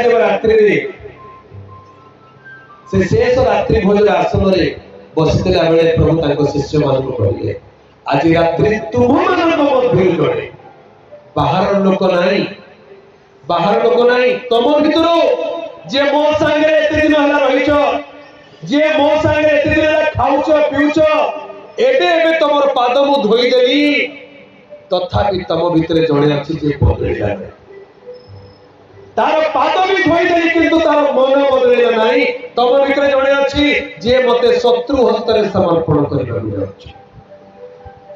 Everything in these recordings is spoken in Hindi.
जब रात्रि से शेष रात्रि भोजन आसन रे बसितला बेले प्रभु तांको शिष्य मान को कहले आज रात्रि तुम मान मध्य जड़े बाहर लोक नहीं तुम भीतर जे मो संगे एते दिन हला रहिचो जे मो संगे एते दिन हला खाउचो पिउचो एबे एबे तमर पाद मु धोई देली तथापि तम भीतर जड़े अछि जे बदलिला तार पाद भी धोई देली किंतु तार मन बदलिला नहीं तम भीतर जड़े अछि जे मते शत्रु हस्तरे समर्पण करिबा अछि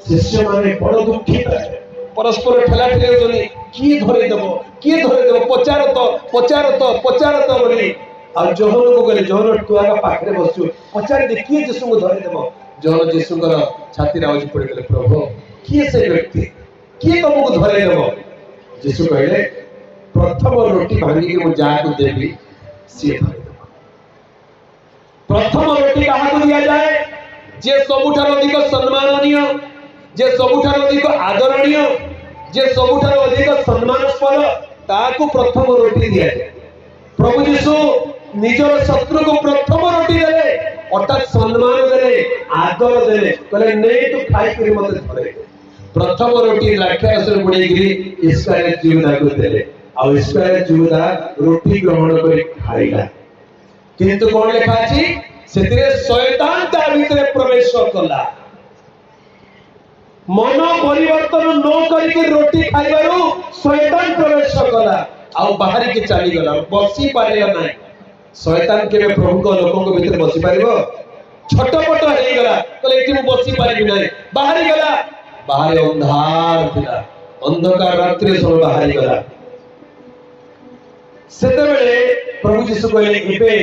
शिष्य माने बड़ दुखित परस्पर ठेला ठेले होनी किए धरे देबो पचार तो बोली आ जोहन को गले जोहन टुआगा पाखरे बसु पचार दे किए यीशु को धरे देबो जोहन यीशु कर छाती राउज पड़े गले प्रभु किए से व्यक्ति किए तुमको धरे देबो यीशु कहले प्रथम रोटी भांगी के मु जा को देबी सी धरे देबो प्रथम रोटी काहा को दिया जाए जे सबुठार अधिक सम्माननीय जे सबुठार अधिक आदरणीय जे सबुठार अधिक सम्मानस्पद ताकू प्रथम रोटी दिया जाए प्रभु यीशु निजर शत्रु को प्रथम रोटी देले अर्थात सम्मान देले आदर देले कहले नहीं तू खाई करी मते धरे प्रथम रोटी राक्षस बुड़ेगिरी इस्राएल जीवदा को देले आ इस्राएल जीवदा रोटी ग्रहण करी खाइला किंतु कोन लिखा अछि सेतिरे शैतान ता भीतर प्रवेश कला मन परिवर्तन न करके रोटी खाइबारु शैतान प्रवेश कला आ बाहर के चली गला बसी पारेला नहीं शैतान केबे प्रभु को लोकन को भीतर बसी पारिबो छटपट हे गला कहले एठी मु बसी पारिबि नहीं बाहर गला बाहर अंधार थिला अंधकार रात्रि सब बाहर गला सेते बेले प्रभु यीशु कहले एबे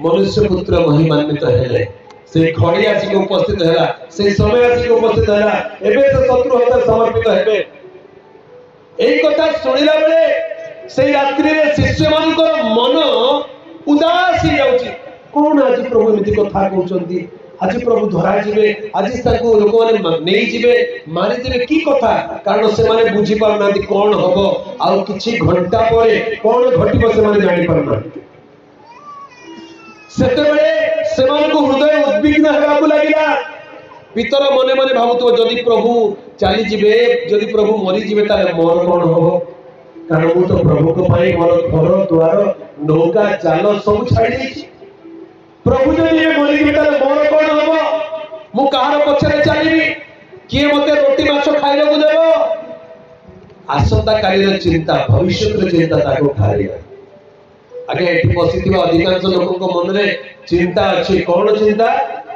मनुष्य पुत्र महिमान्वित हेले से घड़ी आसी उपस्थित हैला से समय आसी उपस्थित हैला एबे से शत्रु हते समर्पित हेबे एई कथा सुनिला बेले से रात्रि रे शिष्य मानकर मन उदास हो जाउची कोन आज प्रभु एमिति कथा कहउचंती आज प्रभु धरा जिवे आज ताको लोक माने नेई जिवे मारि देबे की कथा कारण से माने बुझी पार नांती कोन हबो आ किछि घंटा परे कोन घटिबो से माने जानि पार नांती सेते बेले सेमान को हृदय उद्विग्न हेबाकू लागिला भीतर मने मने भाबुतो जदि प्रभु चली जिवे जदि प्रभु मरि जिवे ताले मोर कोन हो कारण मु तो प्रभु को पाई मोर घर द्वार नौका जाल सब छाड़ी दी प्रभु जदि मरि जिवे ताले मोर कोन हो मु कहार पछरे चलीबी किए मते रोटी माछ खाइले को देबो आसंता कालीर चिंता भविष्यत चिंता ताको खाइला आगे एठी बसिथिबा अधिकांश लोकक मन रे चिंता अछि कोन चिंता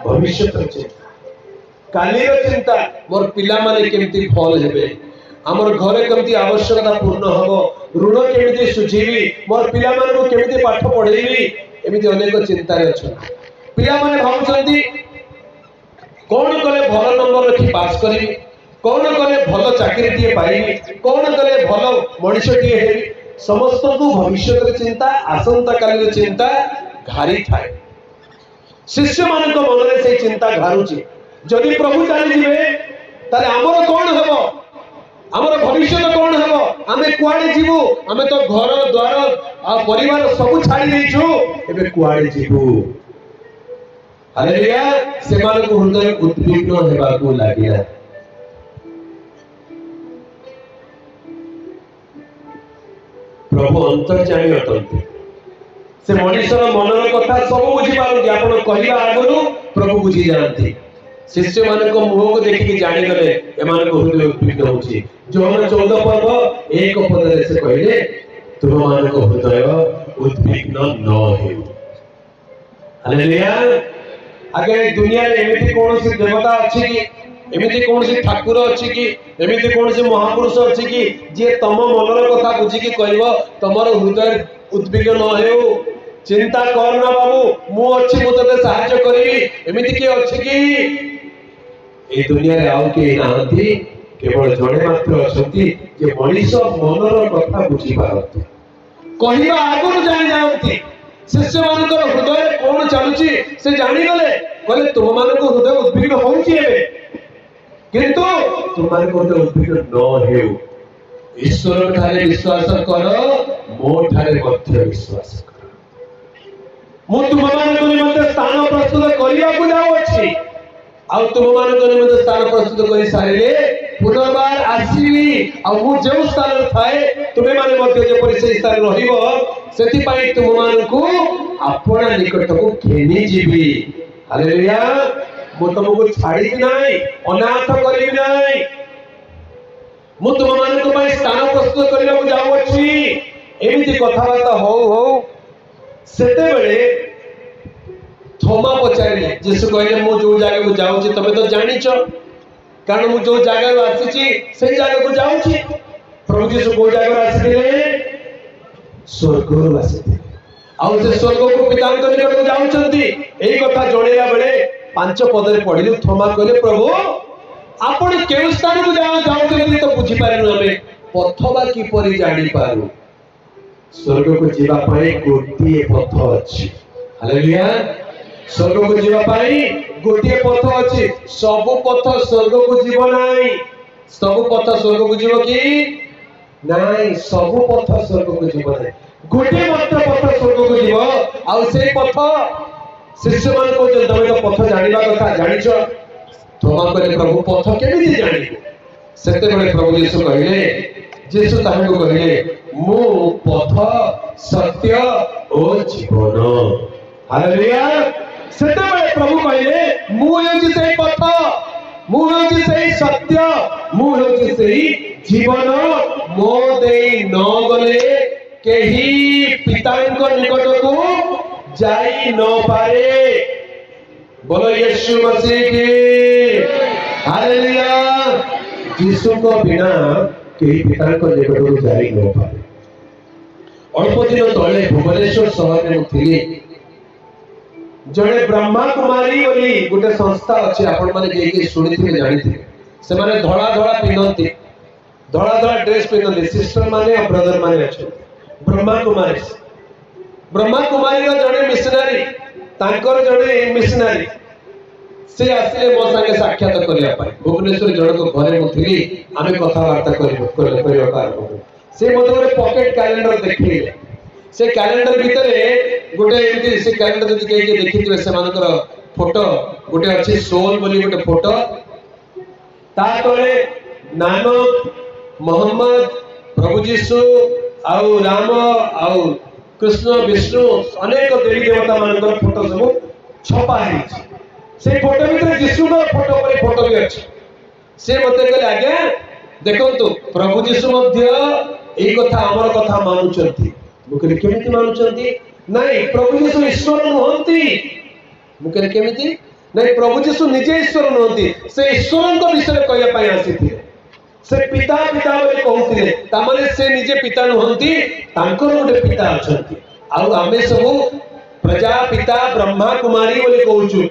भविष्यत चिंता कालीर चिंता मोर पिला माने केमति फल हेबे हमर घरे केमति आवश्यकता पूर्ण हबो ऋण केमति सुझीबी मोर पिला मान को केमति पाठ पढेबी एमिति अनेक चिंता रे अछि पिला माने भाबुचंती कोन कले भल नंबर रखी पास करिबी कोन कले भल चाकरी दिए पाइबी कोन कले भल मनुष्य दिए हेबी समस्त को भविष्यत चिंता आसंता कालीर चिंता घारी थाए शिष्य मान को मन रे से चिंता घारुची जदि प्रभु चली जिवे ताले हमर कोन हेबो हमर भविष्यत कोन हेबो आमे कुआडे जीवु आमे तो घर द्वार आ परिवार सब छाड़ी देछु एबे कुआडे जीवु हालेलुया सेमान को हृदय उद्विग्न हेबाकू लागिला प्रभु अंतर्जामी अटंती से मनुष्यर मनर कथा सब बुझी पारती आपण कहवा आगु प्रभु बुझी जानती शिष्य मान को मुह को देखिक जानीगले एमान को हृदय उद्विग्न होची जोहन 14 पर्व एक पदरे से कहले तुम मान को हृदय उद्विग्न न हो हालेलुया आगे दुनिया रे एमिति कोनोसी देवता अछि कि एमिति कोनोसी ठाकुर अछि कि एमिति कोनोसी महापुरुष अछि कि जे तम मनर कथा बुझी कि कहबो तमर हृदय उद्विग्न न हो चिंता कर ना बाबू मु अछि मु तते सहायता करिवि एमिति के अछि कि ए दुनिया रे आउ के नांती केवल जणे मात्र अछंती जे मनुष्य मनर कथा बुझी पारती कहबा आगु जानि जाउती शिष्य मानकर हृदय कोन चालुची से जानि गले कहले तुम मानको हृदय उद्विग्न होउची एबे किंतु तुम मानको हृदय उद्विग्न न हेउ ईश्वर ठारे विश्वास कर मो ठारे मध्य विश्वास कर मु तुम मानक निमंते स्थान प्रस्तुत करिया को जाऊ अछि आ तुम मानक निमंते स्थान प्रस्तुत करि सारिले पुनर्बार आसीबी आ मु जे स्थान थाए तुमे माने मध्य जे परि से स्थान रहिबो सेति पई तुम मानकु अपना निकट को घेनी जीवी हालेलुया मु तुमको छाड़ी नाही अनाथ करिबि नाही मु तुम मानक पई स्थान प्रस्तुत करिया को जाऊ अछि एमिति कथाबार्ता हो सेते बेले थोमा पचारिले यीशु कहले मु जो जागा को जाऊ छी तमे तो जानिछ कारण मु जो जागा को आसी छी सेही जागा को जाऊ छी प्रभु यीशु को जागा आसीले स्वर्ग को आसीले आ से स्वर्ग को पितांक निकट को जाऊ छंती एही कथा जोड़ेला बेले 5 पदरे पढिलु थोमा कहले प्रभु आपण केउ स्थान को जाऊ छंती तो बुझी पारेनु हमें पथबा की परि जानि पारु स्वर्ग को जीवा पाए गोटिए पथ अछि हालेलुया स्वर्ग को जीवा पाए गोटिए पथ अछि सब पथ स्वर्ग को जीव नाही सब पथ स्वर्ग को जीव की नाही सब पथ स्वर्ग को जीव नाही गोटिए मात्र पथ स्वर्ग को जीव आ से पथ शिष्य मान को जो तमे तो पथ जानिबा कथा जानिछ थोमा कहले प्रभु पथ केमिति जानिबो सेते बेले प्रभु यीशु कहले यीशु ताहाको कहले मु पथ सत्य और जीवन हालेलुया सेते बेले प्रभु कहले मु हेछि सेही पथ मु हेछि सेही सत्य मु हेछि सेही जीवन मो देई न गले केही पितांक निकट को जाई न पारे बोलो यीशु मसीह की हालेलुया यीशु को बिना केही पितांक निकट को जाई न पारे अल्प दिन तले भुवनेश्वर शहर में थिली जड़े ब्रह्मा कुमारी बोली गोटे संस्था अच्छे आपण माने के सुनी थे जानी थे से माने धड़ा धड़ा पिनंती धड़ा धड़ा ड्रेस पिनंती सिस्टर माने और ब्रदर माने अच्छे ब्रह्मा कुमारी रो जड़े मिशनरी तांकर जड़े मिशनरी से आसिले मो संगे साक्षात करिया पाए भुवनेश्वर जण को घरे मु थिली आमे कथा वार्ता करियो कार से मते गोटे पॉकेट कैलेंडर देखिले से कैलेंडर भितरे गोटे एमती से कैलेंडर जदि के देखिथिबे से मानकर फोटो गोटे अछि सोल बोली गोटे फोटो ता तळे नानक मोहम्मद प्रभु यीशु आउ राम आउ कृष्ण विष्णु अनेक देवी देवता मानकर फोटो सब छपा है से फोटो भितरे यीशु नो फोटो पर फोटो भी अछि से मते कहले आज्ञा देखंतु प्रभु यीशु मध्य एई कथा हमर कथा मानुचंती मुकले केमिति मानुचंती नहीं प्रभु यीशु ईश्वर नहंती मुकले केमिति नहीं प्रभु यीशु निजे ईश्वर नहंती से ईश्वर को विषय कहया पई आसीथिले से पिता पिता बोली कहउथिले ता माने से निजे पिता नहंती तांकर गोटे पिता अछंती आ आमे सब प्रजा पिता ब्रह्मा कुमारी बोली कहउछु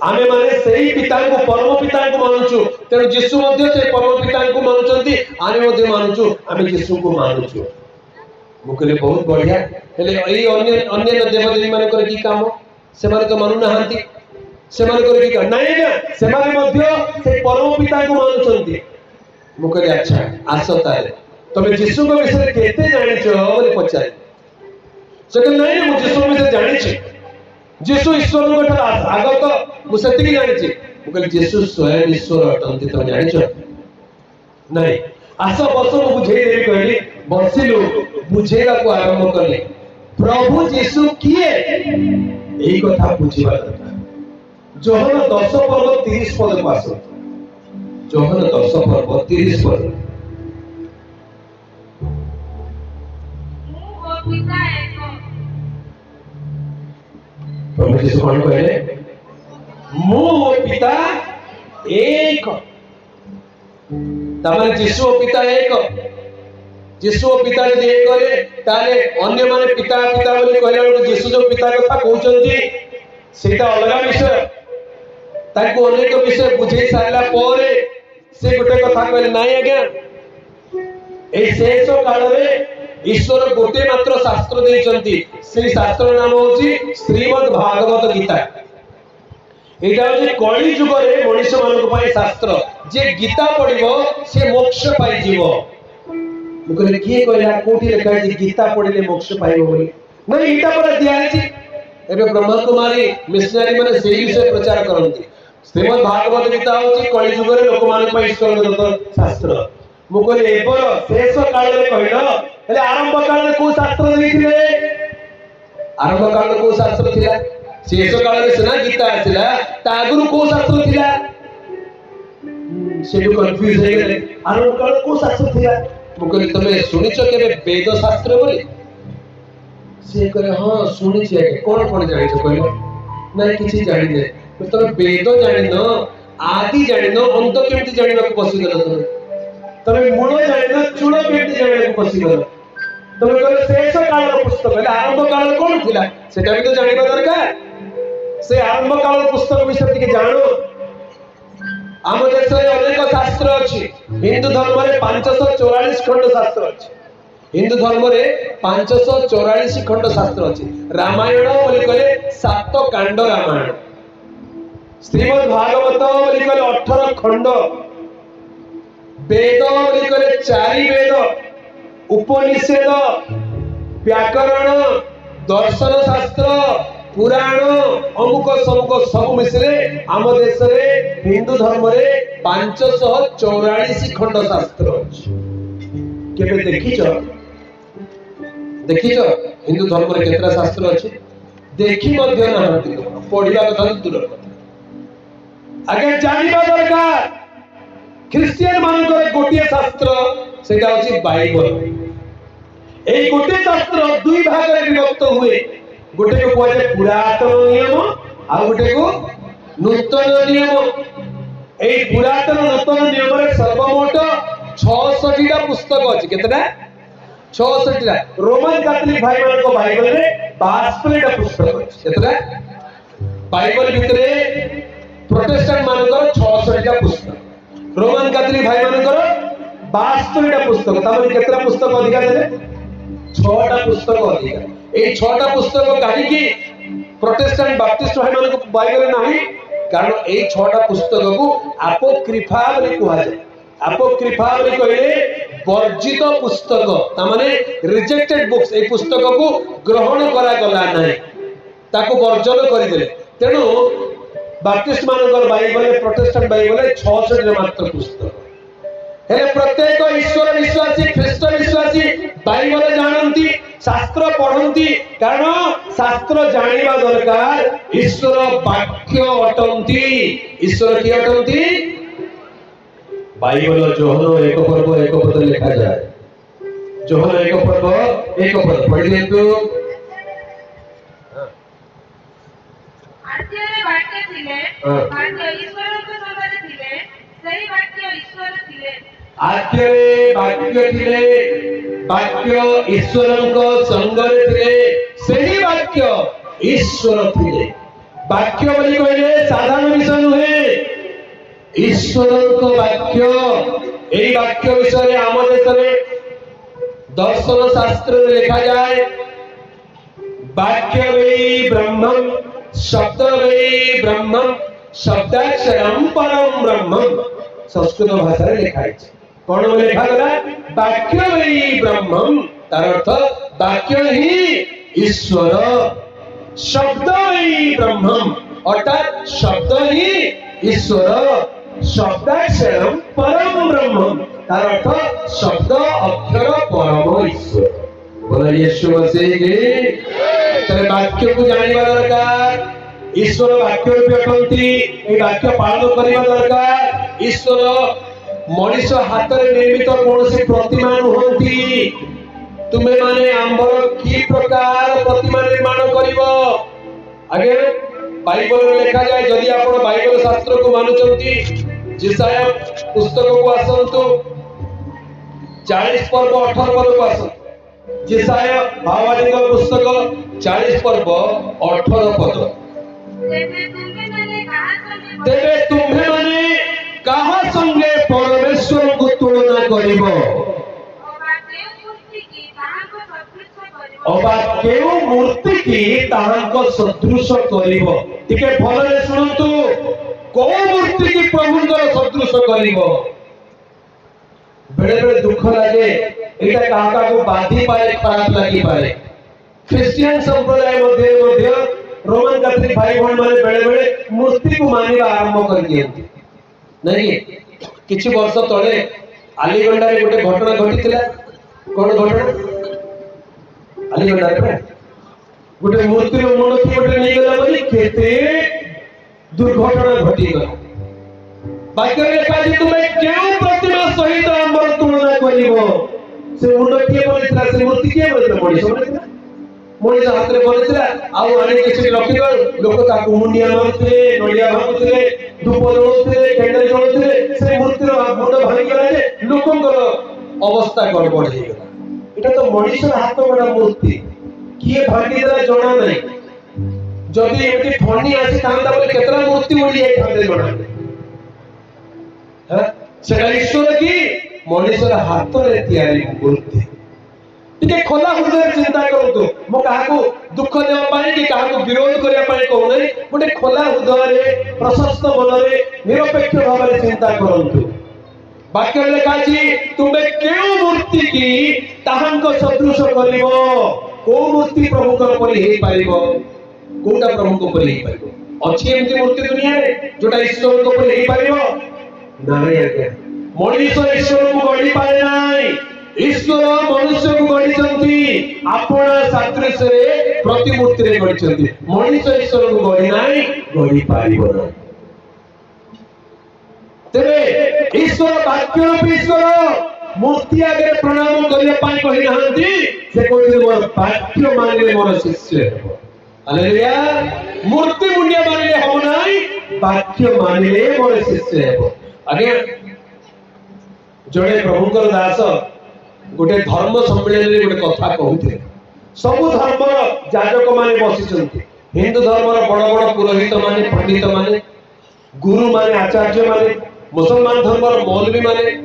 आमे माने सही पिता को परम पिता को मानुछु तेनु यीशु मध्य से परम पिता को मानुचंती आमे मध्य मानुछु आमे यीशु को मानुछु मुकले बहुत बढ़िया हेले एई अन्य अन्य देवदेवी माने करे की काम से माने तो मानु नाहंती से माने करे की नहीं ना से माने मध्य से परम पिता को मानुचंती मुकले अच्छा आसो ताले तमे यीशु को विषय केते जानिछो बोले पचारे से के नहीं मु यीशु विषय जानिछि यीशु ईश्वर को आगत मु सेति की जानिछि मुकले यीशु स्वयं ईश्वर अटंती तो जानिछो नहीं आसो बसो बुझेई देबी कहली बसिलु बुझेगा को आरंभ करले प्रभु यीशु किए एई कथा बुझिबा दरकार जोहन 10 पर्व 30 पद को आसो जोहन 10 पर्व 30 पद प्रभु यीशु कौन कहले मु ओ पिता एक तमन यीशु ओ पिता एक यीशु पिता जदि एक करे ताले अन्य माने पिता पिता बोली कहला बेलू यीशु जो पिता कथा कहउचंती सेटा अलग विषय ताको अनेक विषय बुझे सारला परे से गोटे कथा कहले नाही आज्ञा ए शेष काल रे ईश्वर गोटे मात्र शास्त्र देइचंती से शास्त्र नाम होची श्रीमद् भागवत गीता एटा होची कली युग रे मनुष्य मानक पई शास्त्र जे गीता पढिबो से मोक्ष पाई जीवो मु कहले किए कहला कोठी लिखा है गीता पढ़िले मोक्ष पाइबो बोली नहीं एटा पर दिया है एबे ब्रह्मा कुमारी मिशनरी माने सेही विषय प्रचार करंती श्रीमद् भागवत गीता होची कली युग रे लोक मान पई ईश्वर दत्त शास्त्र मु कहले एबर शेष काल रे कहलो हेले आरंभ काल रे को शास्त्र देथिले आरंभ काल रे को शास्त्र थिला शेष काल रे सेना गीता आसिला तागुरु को शास्त्र थिला सेडु कंफ्यूज हे गेले आरंभ काल रे को शास्त्र थिला मु कहले तमे सुनिचो केबे वेद शास्त्र बोली से करे हां सुनिछि आके कोन जानिछो कहलो नहीं किछि जानि नै तमे वेद जानि न आदि जानि न अंत केमति जानिबा को पसि गेल तमे मूल जानि न चूड़ केमति जानिबा को पसि गेल तमे कहले शेष काल रो पुस्तक है आरंभ काल कोन थिला सेटा भी तो जानिबा दरकार से आरंभ काल रो पुस्तक विषय के जानो आम देश रे अनेक शास्त्र अछि हिंदू धर्म रे 544 खंड शास्त्र अछि हिंदू धर्म रे 544 खंड शास्त्र अछि रामायण बोली कहले 7 कांड रामायण श्रीमद् भागवत बोली कहले 18 खंड वेद बोली कहले 4 वेद उपनिषद व्याकरण दर्शन शास्त्र पुराण अमुक सबुक सब मिसले आम देश रे हिंदू धर्म रे 544 खंड शास्त्र अछि केबे देखिଛ हिंदू धर्म रे केतरा शास्त्र अछि देखि मध्य नाहंती पढिबा कथा दूर कथा आगे जानिबा दरकार क्रिश्चियन मानकर गोटिए शास्त्र सेटा अछि बाइबल एई गोटे शास्त्र दुई भाग रे विभक्त हुए गोटे को कहले पुरातन नियम आ गोटे को नूतन नियम एई पुरातन नूतन नियम रे सर्वमोट 66 टा पुस्तक अछि केतरा 66 टा रोमन कैथोलिक भाई मान को बाइबल रे 52 टा पुस्तक अछि केतरा बाइबल भितरे प्रोटेस्टेंट मान को 66 टा पुस्तक रोमन कैथोलिक भाई मान को 52 टा पुस्तक तामे केतरा पुस्तक अधिका देले 6 टा पुस्तक अधिका ए 6 टा पुस्तक काहे कि प्रोटेस्टेंट बैप्टिस्ट भाई मान को बाइबल नाही कारण ए 6 टा पुस्तक को अपोक्रिफा बोली कहा जाय अपोक्रिफा बोली कहले वर्जित पुस्तक ता माने रिजेक्टेड बुक्स ए पुस्तक को ग्रहण करा गला नाही ताको वर्जन करि देले तेनु बैप्टिस्ट मानकर बाइबल प्रोटेस्टेंट बाइबल 66 रे मात्र पुस्तक हेले प्रत्येक ईश्वर विश्वासी ख्रीष्ट विश्वासी बाइबल जानंती शास्त्र पढ़ंती कारण शास्त्र जानिबा दरकार ईश्वर वाक्य अटंती ईश्वर की अटंती बाइबल जोहन एक पर्व एक पद लिखा जाए जोहन एक पर्व एक पद पढ़ि लेतु आद्य रे वाक्य थिले वाक्य ईश्वर को संगरे थिले सही वाक्य ईश्वर थिले आद्य रे वाक्य थिले वाक्य ईश्वर को संगरे थिले सही वाक्य ईश्वर थिले वाक्य बोली कहले साधारण विषय नुहे ईश्वर को वाक्य एई वाक्य विषय आम देश रे दर्शन शास्त्र में लिखा जाए वाक्य वै ब्रह्मम् शब्द वै ब्रह्मम् शब्दाक्षरम परम ब्रह्मम् संस्कृत भाषा रे लिखा है कोन में लिखा गला वाक्य वै ब्रह्मम् तार अर्थ वाक्य ही ईश्वर शब्द वै ब्रह्मम् अर्थात शब्द ही ईश्वर शब्दाक्षरम परम ब्रह्मम् तार अर्थ शब्द अक्षर परम ईश्वर बोला यीशु मसीह की तेरे वाक्य को जानिबा दरकार ईश्वर वाक्य रूपी अटंती ए वाक्य पालन करिबा दरकार ईश्वर मनुष्य हाथ रे निर्मित कोनोसी प्रतिमा नहंती तुमे माने आंबर की प्रकार प्रतिमा निर्माण करिवो आगे बाइबल में लिखा जाए यदि आपण बाइबल शास्त्र को मानुचंती जेसाया पुस्तक को आसंतु 40 पर्व 18 पर्व को आसंतु जेसाया भावानी का पुस्तक 40 पर्व 18 पद तेरे तुम्हें माने कहा संगे परमेश्वर को तुलना करिवो अबा केउ मूर्ति की ताहांको सदृश करिवो टिके भलरे सुनंतु को मूर्ति की प्रभुंकर सदृश करिवो बेले बेले दुख लागे एटा काका को बाधी पाए खराब लगी पाए ख्रिस्टियन संप्रदाय मध्य रोमन कैथोलिक भाई भौन माने बेले बेले मूर्ति को मानिबा आरंभ कर दियंती नहीं किछि वर्ष तळे आलीगंडा रे गोटे घटना घटितिला कोन घटना आलीगंडा रे गोटे मूर्ति रो मुंडकी गोटे नै गेला बोली केते दुर्घटना घटी गला बाक्य लेखा जे तुमे केउ प्रतिमा सहित हमर तुलना करिवो से मुंडकी बोलितला से मूर्ति के बोलितला बोलितला मोनी हाथ रे बोलितला आउ आनी किछि रखि गल लोक ताकू मुंडिया मारथले नडिया भांगुथले धूप जळुथले कैंडल जळुथले से मूर्ति रो मुंड भांगी गला जे लोकंकर अवस्था गड़बड़ हे गला एटा तो मनुष्य हाथ बडा मूर्ति किए भांगी देला जणा नै जदि एमती फणी आसी थांदा बोले केतरा मूर्ति उडी जाय थांदे जणा ह सेटा ईश्वर की मनुष्य हाथ रे तयारी मूर्ति टिके खोला हृदय चिंता करतु मो काहा को दुख देवा पाए कि काहा को विरोध करिया पाए कहू नै गोटे खोला हृदय रे प्रशस्त मन रे निरपेक्ष भाव रे चिंता करंतु वाक्य लेखा अछि तुमे केउ मूर्ति की ताहांको सदृश करिवो को मूर्ति प्रभु कर परि हे पारिबो कोटा प्रभु को परि हे पारिबो अछि एमती मूर्ति दुनिया रे जोटा ईश्वर को परि हे पारिबो नाही आज्ञा मनुष्य ईश्वर को गढी पाए नाही ईश्वर मनुष्य को गढ़ी आपण सादृश्य रे प्रतिमूर्ति रे गढ़ी मनुष्य ईश्वर को गढ़ी नाही गढ़ी पारिबो ना तेरे ईश्वर वाक्य ईश्वर मूर्ति आगे प्रणाम करिया पाई कहि नहंती से कोइ मोर वाक्य मानिले मोर शिष्य हेबो हालेलुया मूर्ति मुंडिया मानिले हो नाही वाक्य मानिले मोर शिष्य हेबो आगे जड़े प्रभुकर दास गोटे धर्म सम्मेलन रे गोटे कथा कहउथे सब धर्म जाजक माने बसिचंती हिंदू धर्म रो बड़ बड़ पुरोहित माने पंडित माने गुरु माने आचार्य माने मुसलमान धर्म रो मौलवी माने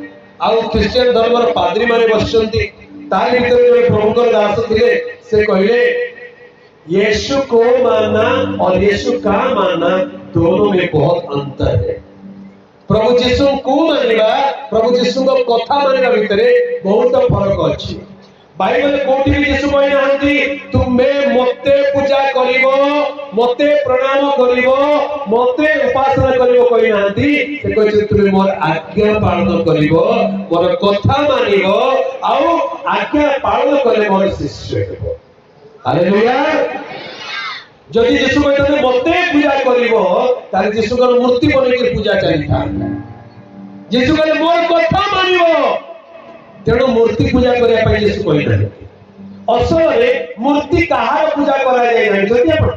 आउ क्रिश्चियन धर्म रो पादरी माने बसिचंती तार भीतर जो प्रभुकर दास थिले से कहिले यीशु को मानना और यीशु का मानना दोनों में बहुत अंतर है प्रभु यीशु को मानिबा प्रभु यीशु को कथा मानिबा भितरे बहुत फरक अछि बाइबल कोठी भी यीशु कहि नाहंती तुमे मते पूजा करिवो मते प्रणाम करिवो मते उपासना करिवो कहि नाहंती से कहै तुमे मोर आज्ञा पालन करिवो मोर कथा मानिवो आउ आज्ञा पालन करले मोर शिष्य हेबो हालेलुया जदि यीशु कहते मते पूजा करिवो तार यीशु कर मूर्ति बने के पूजा चली था यीशु कहले मोर कथा मानिवो तेणु मूर्ति पूजा करिया पई यीशु कहि नाही असल रे मूर्ति कहार पूजा करा जाय नाही जति आपण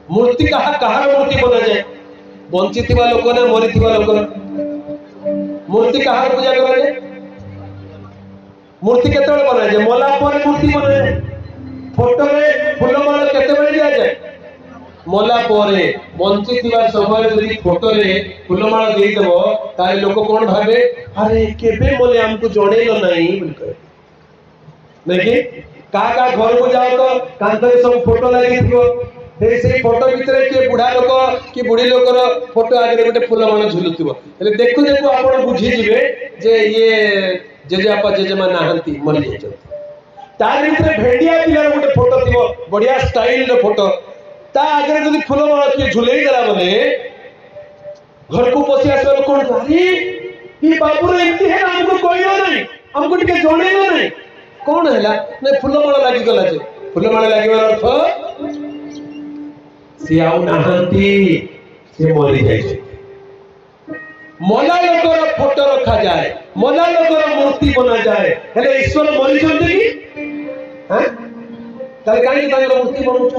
मूर्ति कहार मूर्ति बना जाय बंचितिबा लोक ने मरितिबा लोक मूर्ति कहार पूजा करा जाय मूर्ति केतळे बना जाय मला पर मूर्ति बना जाय फोटो रे फूलमाला केते बेले दिया जाय मला परे बंचितिबा समय जदी फोटो रे फूलमाला देई देबो ताले लोक कोन भाबे अरे केबे मोले हमको जोड़ेलो नाही बोलकर देखि का घर को जाओ तो कांतरे सब फोटो लागि थियो हे से फोटो भीतर के बुढ़ा लोक कि बुढ़ी लोकर फोटो आगे गोटे फूलमाला झुलुथिबो हेले देखु देखु आपण बुझी जिवे जे ये जेजेपा जेजेमा नाहंती मरि जाय तार भीतर भेड़िया पिलार गोटे फोटो थियो बढ़िया स्टाइल रो फोटो ता आगे जदी फूलमाला के झुलेई देला बोले घर को पसी आसे लोक कोन अरे ई बाबू रे एमती है हमको कोइलो नहीं हमको टिके जोड़ेलो नहीं कोन हैला ने फूलमाला लागि गला जे फूलमाला लागिबार अर्थ से आउ नाहंती से मरि जाय छै मना लोकर फोटो रखा जाए मना लोकर मूर्ति बना जाए हेले ईश्वर मरि जंते की हां ताले काई तांगर मूर्ति बनउछ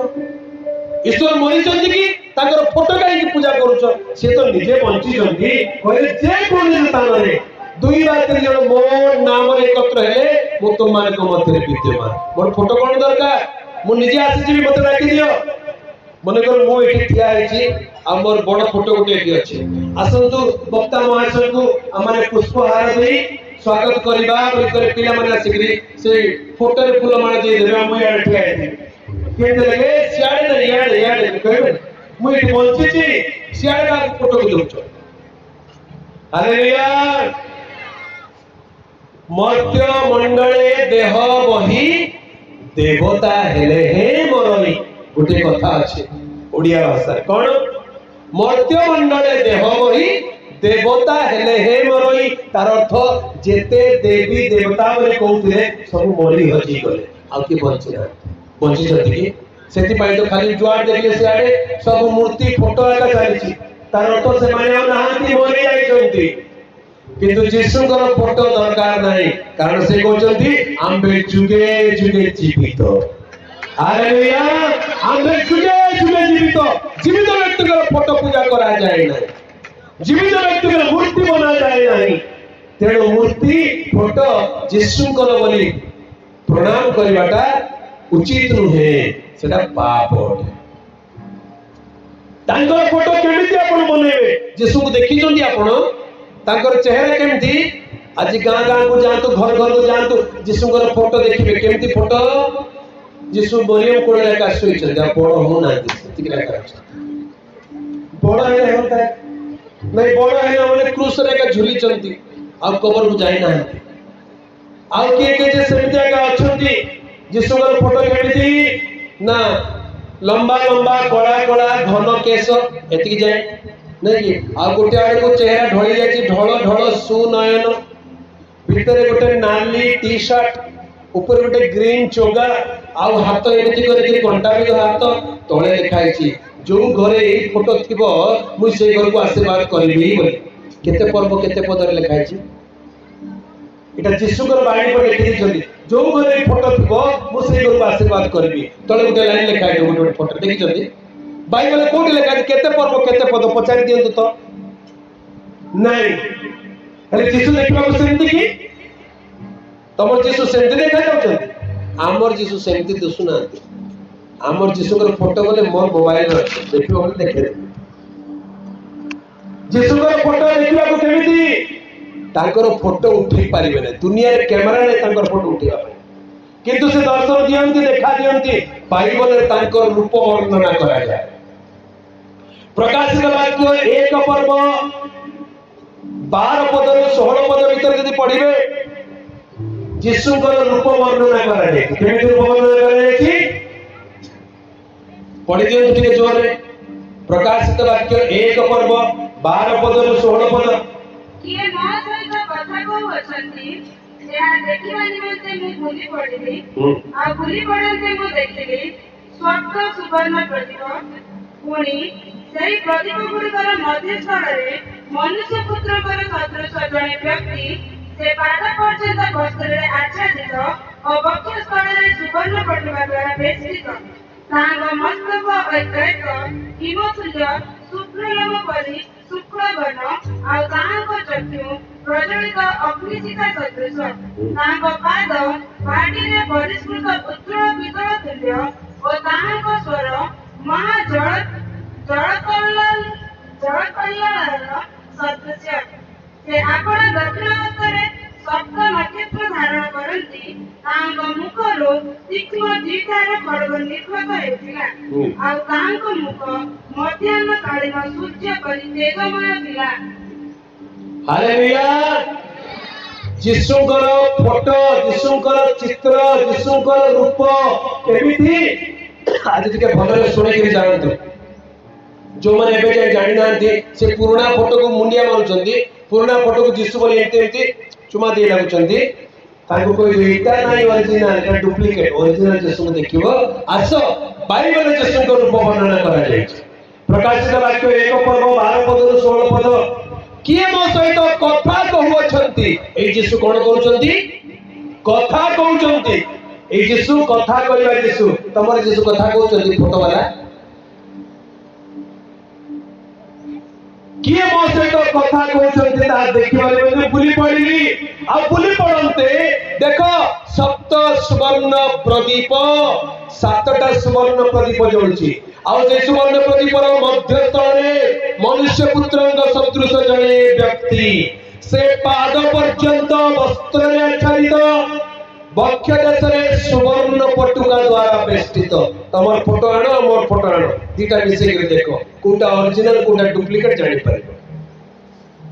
ईश्वर मरि जंते की तांगर फोटो काई पूजा करूछ से तो निजे बंची जंती कहले जे कोन स्थान रे दुई बा तीन जण मोर नाम रे एकत्र हेले मो तुम माने को मत रे विद्यमान मोर फोटो कोन दरकार मु निजे आसी जीवी मते डाकी दियो मने कर मो एठी ठिया आछि हमर बड़ फोटो गोटे एठी अछि आसंतु वक्ता महाशय को हमने पुष्पहार देई स्वागत करिबा बोलकर पिला माने आसिकरी से फोटो रे फूल माला दे देबा मु याड ठिया आछि केते लगे सियाडे न याड कहबे मु एठी बंची छी सियाडे का फोटो को दउछ हालेलुया मर्त्य मंडले देह बही देवता हेले हे मरई गोटे कथा अच्छे ओडिया भाषा कौन मर्त्य मंडले देह बही देवता हेले हे मरई तार अर्थ जेते देवी देवता माने कहउथिले सब मरी हजी गले आ के बंचे ना बंची जति के सेति पाई तो खाली जुआर देखले से आडे सब मूर्ति फोटो एका चालीची तार अर्थ से माने नाहांती मरी जाइछंती किंतु जीशुଙ୍କର फोटो दरकार नाही कारण से कहउछंती आम्बे जुगे जुगे जीवित हालेलुया आम्बे जुगे जुगे जीवित जीवित व्यक्तिଙ୍କର फोटो पूजा करा जाए ना जीवित व्यक्तिଙ୍କର मूर्ति बना जाए नाही तेणु मूर्ति फोटो जीशुଙ୍କର बोली प्रणाम करबाटा उचित नुहे सेटा पाप अटे तांकर फोटो केमिति आपण बनेबे जीशु को देखि जंदी आपण तांकर चेहरा केमिति आज गां गां को जांतु घर घर को जांतु जीशुଙ୍କର फोटो देखिबे केमिति फोटो जीशु मरियम कोले का सोई चल जा बड़ हो ना सेति के का बड़ है होता है नहीं बड़ है ना माने क्रूस रे का झुली चंती आ कबर को जाई ना आ के जे सेमितिया का अछंती जीशुଙ୍କର फोटो केमिति ना लंबा लंबा कड़ा कड़ा घन केश एतिकी जाए नहीं कि आ गोटे आड़े को चेहरा ढली जाई ढल ढल सुनयन भीतर गोटे नाली टी शर्ट ऊपर गोटे ग्रीन चोगा आउ हाथ एमिति करे कंटा भी हाथ तळे देखाई छी जो घरे ए फोटो थिबो मु से घर को आशीर्वाद करबी बोली केते पर्व केते पदर लिखाई छी एटा जीशुकर बाणी पर लिखि दिछली जो घरे ए फोटो थिबो मु से घर को आशीर्वाद करबी तळे गोटे लाइन लिखाई दे गोटे फोटो देखि जदी बाइबल कोठी लिखा केते पर्व केते पद पचारि दियंतु तो नहीं अरे जीशु देखबा को सेमति की तमर जीशु सेमति देखा जाउछन आमर जीशु सेमति दिसुना आमर जीशुकर फोटो बोले मोर मोबाइल रे देखिबो बोले देखे जीशुकर फोटो देखिबा को केमिति तांकर फोटो उठै पारिबे नै दुनिया रे कैमरा नै तांकर फोटो उठैबा पे किंतु से दर्शन दियंती देखा दियंती बाइबल रे तांकर रूप वर्णना करा जाय प्रकाशित वाक्य एक पर्व 12 पद रे 16 पद भीतर यदि पढिबे जीशुकर रूप वर्णना करा जाय केमिति रूप वर्णना करा जाय पढ़ी दियंतु टिके जोर रे प्रकाशित वाक्य एक पर्व 12 पद रे 16 पद किए न सहित कथा को अछंती या देखिबा निमंते मु भूली पड़िली आ भूली पड़ंते मु देखिली स्वर्ग सुवर्ण प्रदीप पुणी सेही प्रदीप गुड़िकर मध्य स्थल रे मनुष्य पुत्रकर सदृश जने व्यक्ति से पाद पर्यंत वस्त्र रे आच्छादित और वक्ष स्थल रे सुवर्ण पट्टिका द्वारा बेष्टित तांग मस्तक ऐक हिमतुल्य शुभ्रलोम परि शुक्ल वर्ण आ तांग चक्षु प्रज्वलित अग्निशिखा सदृश तांग पाद माटी रे परिष्कृत उज्ज्वल पितल तुल्य और तांग स्वर महाजल जल कल्याण सदृश से आपण दक्षिण हस्ତରେ सप्त नक्षत्र धारण करती तांग मुखरो तीक्ष्ण जीठार खड़ग निर्गत हेतिला आ तांग मुख मध्याह्न कालीन सूर्य परि तेजमय थिला हालेलुया जीशुकर फोटो जीशुकर चित्र जीशुकर रूप केमिति आज टिके भलरे सुने के जानतु जो माने एबे जे जानि नांती से पुराना फोटो को मुंडिया मारुचंती पुराना फोटो को जीशु बोली एते चुमा दे लागुचंती ताको कोई एटा नाही ओरिजिनल एटा डुप्लीकेट ओरिजिनल जीशु को देखिबो आसो बाइबल रे जीशु को रूप वर्णना करा जाय प्रकाशित वाक्य एक पर्व 12 पद 16 पद किए मो सहित कथा कहउछंती ए जीशु कोन करूचंती कथा कहउछंती ए जीशु कथा कहबा जीशु तमर जीशु कथा कहउछंती फोटो वाला किए मो सहित कथा कहउछंती ता देखिबाले मने बुली पड़िली आ बुली पड़ंते देखो सप्त सुवर्ण प्रदीप सातटा सुवर्ण प्रदीप जळुची आ जे सुवर्ण प्रदीपर मध्य स्थले मनुष्य पुत्रଙ୍କ सदृश जणे व्यक्ति से पाद पर्यंत वस्त्र रे आच्छादित वक्ष देश रे सुवर्ण पटुका द्वारा बेष्टित तमर फोटो आनो मोर फोटो आनो दीटा मिसे के देखो कोटा ओरिजिनल कोटा डुप्लीकेट जानि पारिबो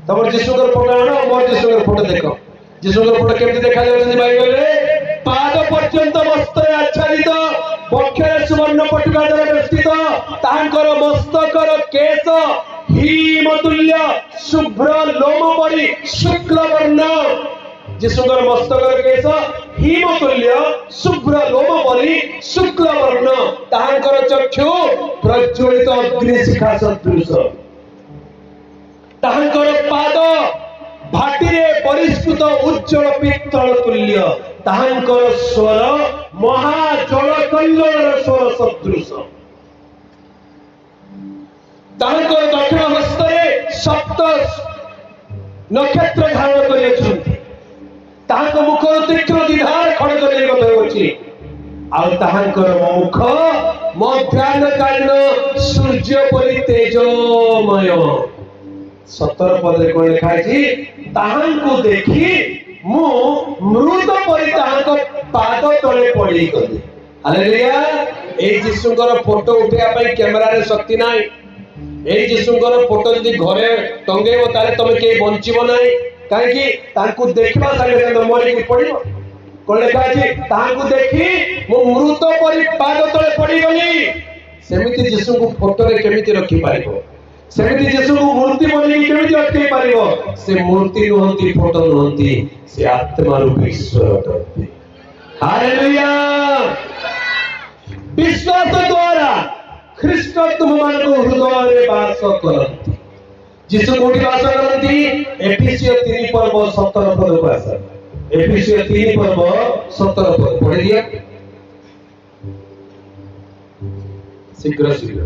तमर जीशुकर फोटो आनो मोर जीशुकर फोटो देखो जीशुଙ୍କର ଫଟୋ କେମିତି ଦେଖାଯାଉଛନ୍ତି ବାଇବେଲରେ? ପାଦ ପର୍ଯ୍ୟନ୍ତ ବସ୍ତ୍ରରେ ଆଚ୍ଛାଦିତ, ବକ୍ଷରେ ସୁବର୍ଣ୍ଣ ପଟୁକା ଦ୍ୱାରା ବେଷ୍ଟିତ, ତାହାଙ୍କର ମସ୍ତକର କେଶ ହିମ ତୁଲ୍ୟ ଶୁଭ୍ର ଲୋମ ପରି ଶୁକ୍ଳ ବର୍ଣ୍ଣ। जीशुଙ୍କର ମସ୍ତକର କେଶ ହିମ ତୁଲ୍ୟ ଶୁଭ୍ର ଲୋମ ପରି ଶୁକ୍ଳ ବର୍ଣ୍ଣ, ତାହାଙ୍କର ଚକ୍ଷୁ ପ୍ରଜ୍ୱଳିତ ଅଗ୍ନି ଶିଖା ସଦୃଶ, ତାହାଙ୍କର ପାଦ ଭାଟିରେ ପରିସ୍ଫୁଟ ଉଜ୍ଜଳ ପିତ୍ତଳ ତୁଲ୍ୟ, ତାହାଙ୍କର ସ୍ୱର ମହା ଜଳ କଲ୍ଲୋଳର ସ୍ୱର ସଦୃଶ, ତାହାଙ୍କର ଦକ୍ଷିଣ ହସ୍ତରେ ସପ୍ତ ନକ୍ଷତ୍ର ଧାରଣ କରିଅଛନ୍ତି, ତାହାଙ୍କ ମୁଖରୁ ତୀକ୍ଷ୍ଣ ଦିଧାର ଖଡଗ ନିର୍ଗତ ହେଉଛି, ଆଉ ତାହାଙ୍କର ମୁଖ ମଧ୍ୟାହ୍ନକାଳୀନ ସୂର୍ଯ୍ୟ ପରି ତେଜମୟ। 17 ପଦରେ କଣ ଲେଖା ଅଛି? ତାହାଙ୍କୁ ଦେଖି ମୁଁ ମୃତ ପରି ତାହାଙ୍କ ପାଦ ତଳେ ପଡିଗଲି। ହାଲେଲୁୟା। ଏଇ ଯୀଶୁଙ୍କର ଫଟୋ ଉଠେଇବା ପାଇଁ କ୍ୟାମେରାରେ ଶକ୍ତି ନାହିଁ। ଏଇ ଯୀଶୁଙ୍କର ଫଟୋ ଯଦି ଘରେ ଟଙ୍ଗେଇବ ତାହେଲେ ତମେ କେହି ବଞ୍ଚିବ ନାହିଁ। କାହିଁକି? ତାଙ୍କୁ ଦେଖିବା ସାଙ୍ଗେ ସାଙ୍ଗେ ମରିକି ପଡିବ। କଣ ଲେଖା ଅଛି? ତାହାଙ୍କୁ ଦେଖି ମୁଁ ମୃତ ପରି ପାଦ ତଳେ ପଡିଗଲି। ସେମିତି ଯୀଶୁଙ୍କୁ ଫଟୋରେ କେମିତି ରଖିପାରିବ? ସେମିତି ଯୀଶୁଙ୍କୁ ମୂର୍ତ୍ତି ବନେଇକି କେମିତି ଅଟକେଇ ପାରିବ? ସେ ମୂର୍ତ୍ତି ନୁହନ୍ତି, ଫଟୋ ନୁହନ୍ତି, ସେ ଆତ୍ମାରୁ ଈଶ୍ୱର ଅଟନ୍ତି। ହାଲେଲୁୟା। ବିଶ୍ୱାସ ଦ୍ୱାରା ଖ୍ରୀଷ୍ଟ ତୁମମାନଙ୍କ ହୃଦୟରେ ବାସ କରନ୍ତି। ଯୀଶୁ କୋଉଠି ବାସ କରନ୍ତି? ଏଫେସିୟ 3 ପର୍ବ 17 ପଦକୁ ଆସ। ଏଫେସିୟ 3 ପର୍ବ 17 ପଦ ପଢି ଦିଅ ଶୀଘ୍ର ଶୀଘ୍ର।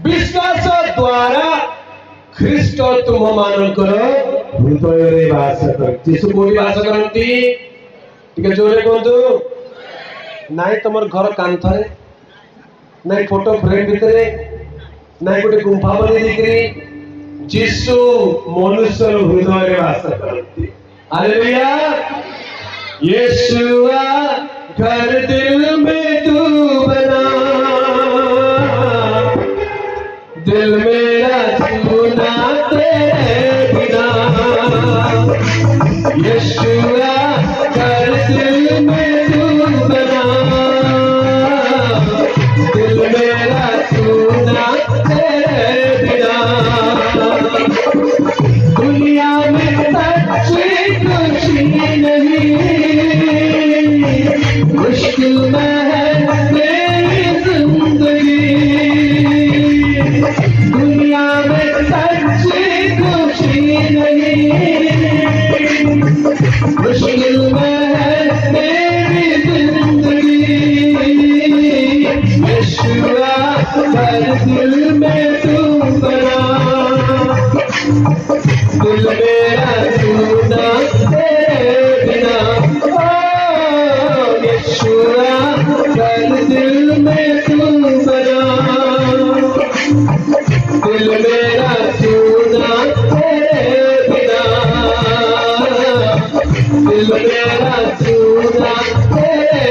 विश्वास द्वारा ख्रीष्ट तुम मानकर हृदय बास करती। यीशु कोठी बास करती? टिके जोरे कहतु। नाइ तुमर घर कांथरे, नाइ फोटो फ्रेम भितरे, नाइ गोटे गुंफा बनी दिकरी, यीशु मनुष्य हृदय बास करती। हालेलुया। यीशुआ घर दिल में तू बना, दिल मेरा सुना तेरे बिना। यीशुआ घर दिल में तू बना, दिल मेरा सुना तेरे बिना। दुनिया में सच्ची खुशी नहीं, मुश्किल में है मेरी जिंदगी। दुनिया में सच्ची खुशी नहीं, मुश्किल में है मेरी जिंदगी। यीशुआ हर दिल में तू बना, दिल मेरा सुना तेरे बिना। यीशुआ हर दिल में तू बना, दिल मेरा सुना तेरे बिना। दिल मेरा सुना तेरे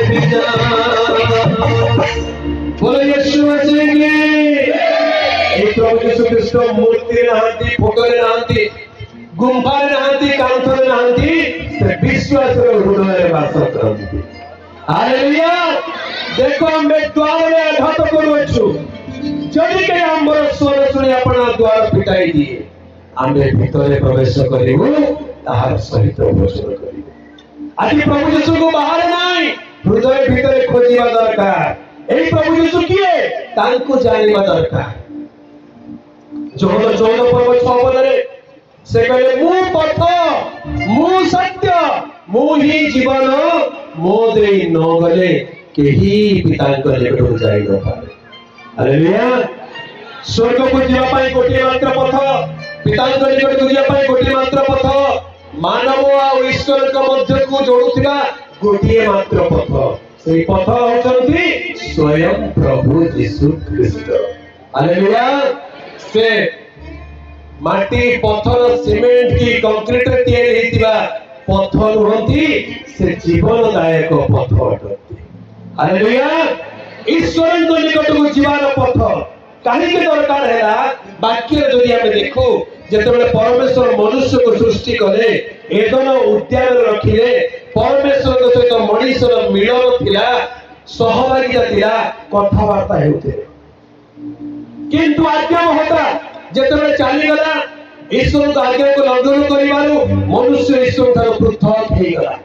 बिना। बोलो यीशु मसीह की। प्रभु यीशु ख्रीष्ट मूर्ति नहांती, फोटो नहांती, गुंफा नहांती, कांथर नहांती, से विश्वास हृदय बास करती। हालेलुया। देखो आम्बे द्वार में आघात करूछु, जदि के आम्बर स्वर सुनी अपना द्वार फिटाई दिए, आम्बे भितरे प्रवेश करिबु, ताहार सहित भोजन करिबु। आज प्रभु यीशु को बाहर नाही, हृदय भितरे खोजिबा दरकार। एई प्रभु यीशु किए तांको जानिबा दरकार। जोहन 14 पर्व 6 पदरे से कहले मु पथ, मु सत्य, मु ही जीवन, मो देई न गले केही पितांक निकटକୁ ଯାଇ न पारे। हालेलुया। स्वर्ग को जीवा पाई गोटे मात्र पथ, पितांक निकटକୁ जीवा पाई गोटे मात्र पथ, मानव और ईश्वर के मध्य को जोड़ुथिबा गोटे मात्र पथ। सेई पथ होचंती स्वयं प्रभु यीशु ख्रीष्ट। हालेलुया। से माटी पत्थर सीमेंट की कंक्रीट तैयारी हेतिबा पथ नुहंती, से जीवनदायक पथ अटंती। हालेलुया। ईश्वर निकट को जीवार पथ, कहीं दरकार है वाक्य जदि आम देखू जिते परमेश्वर मनुष्य को सृष्टि कले एदन उद्यान रखिले परमेश्वर सहित मनुष्यर मिलन थिला सहभागिता थिला कथबार्ता हेउथे किंतु आज्ञा होता जिते चलीगला ईश्वर आज्ञा को लंघन कर मनुष्य ईश्वर ठार पृथक हो गला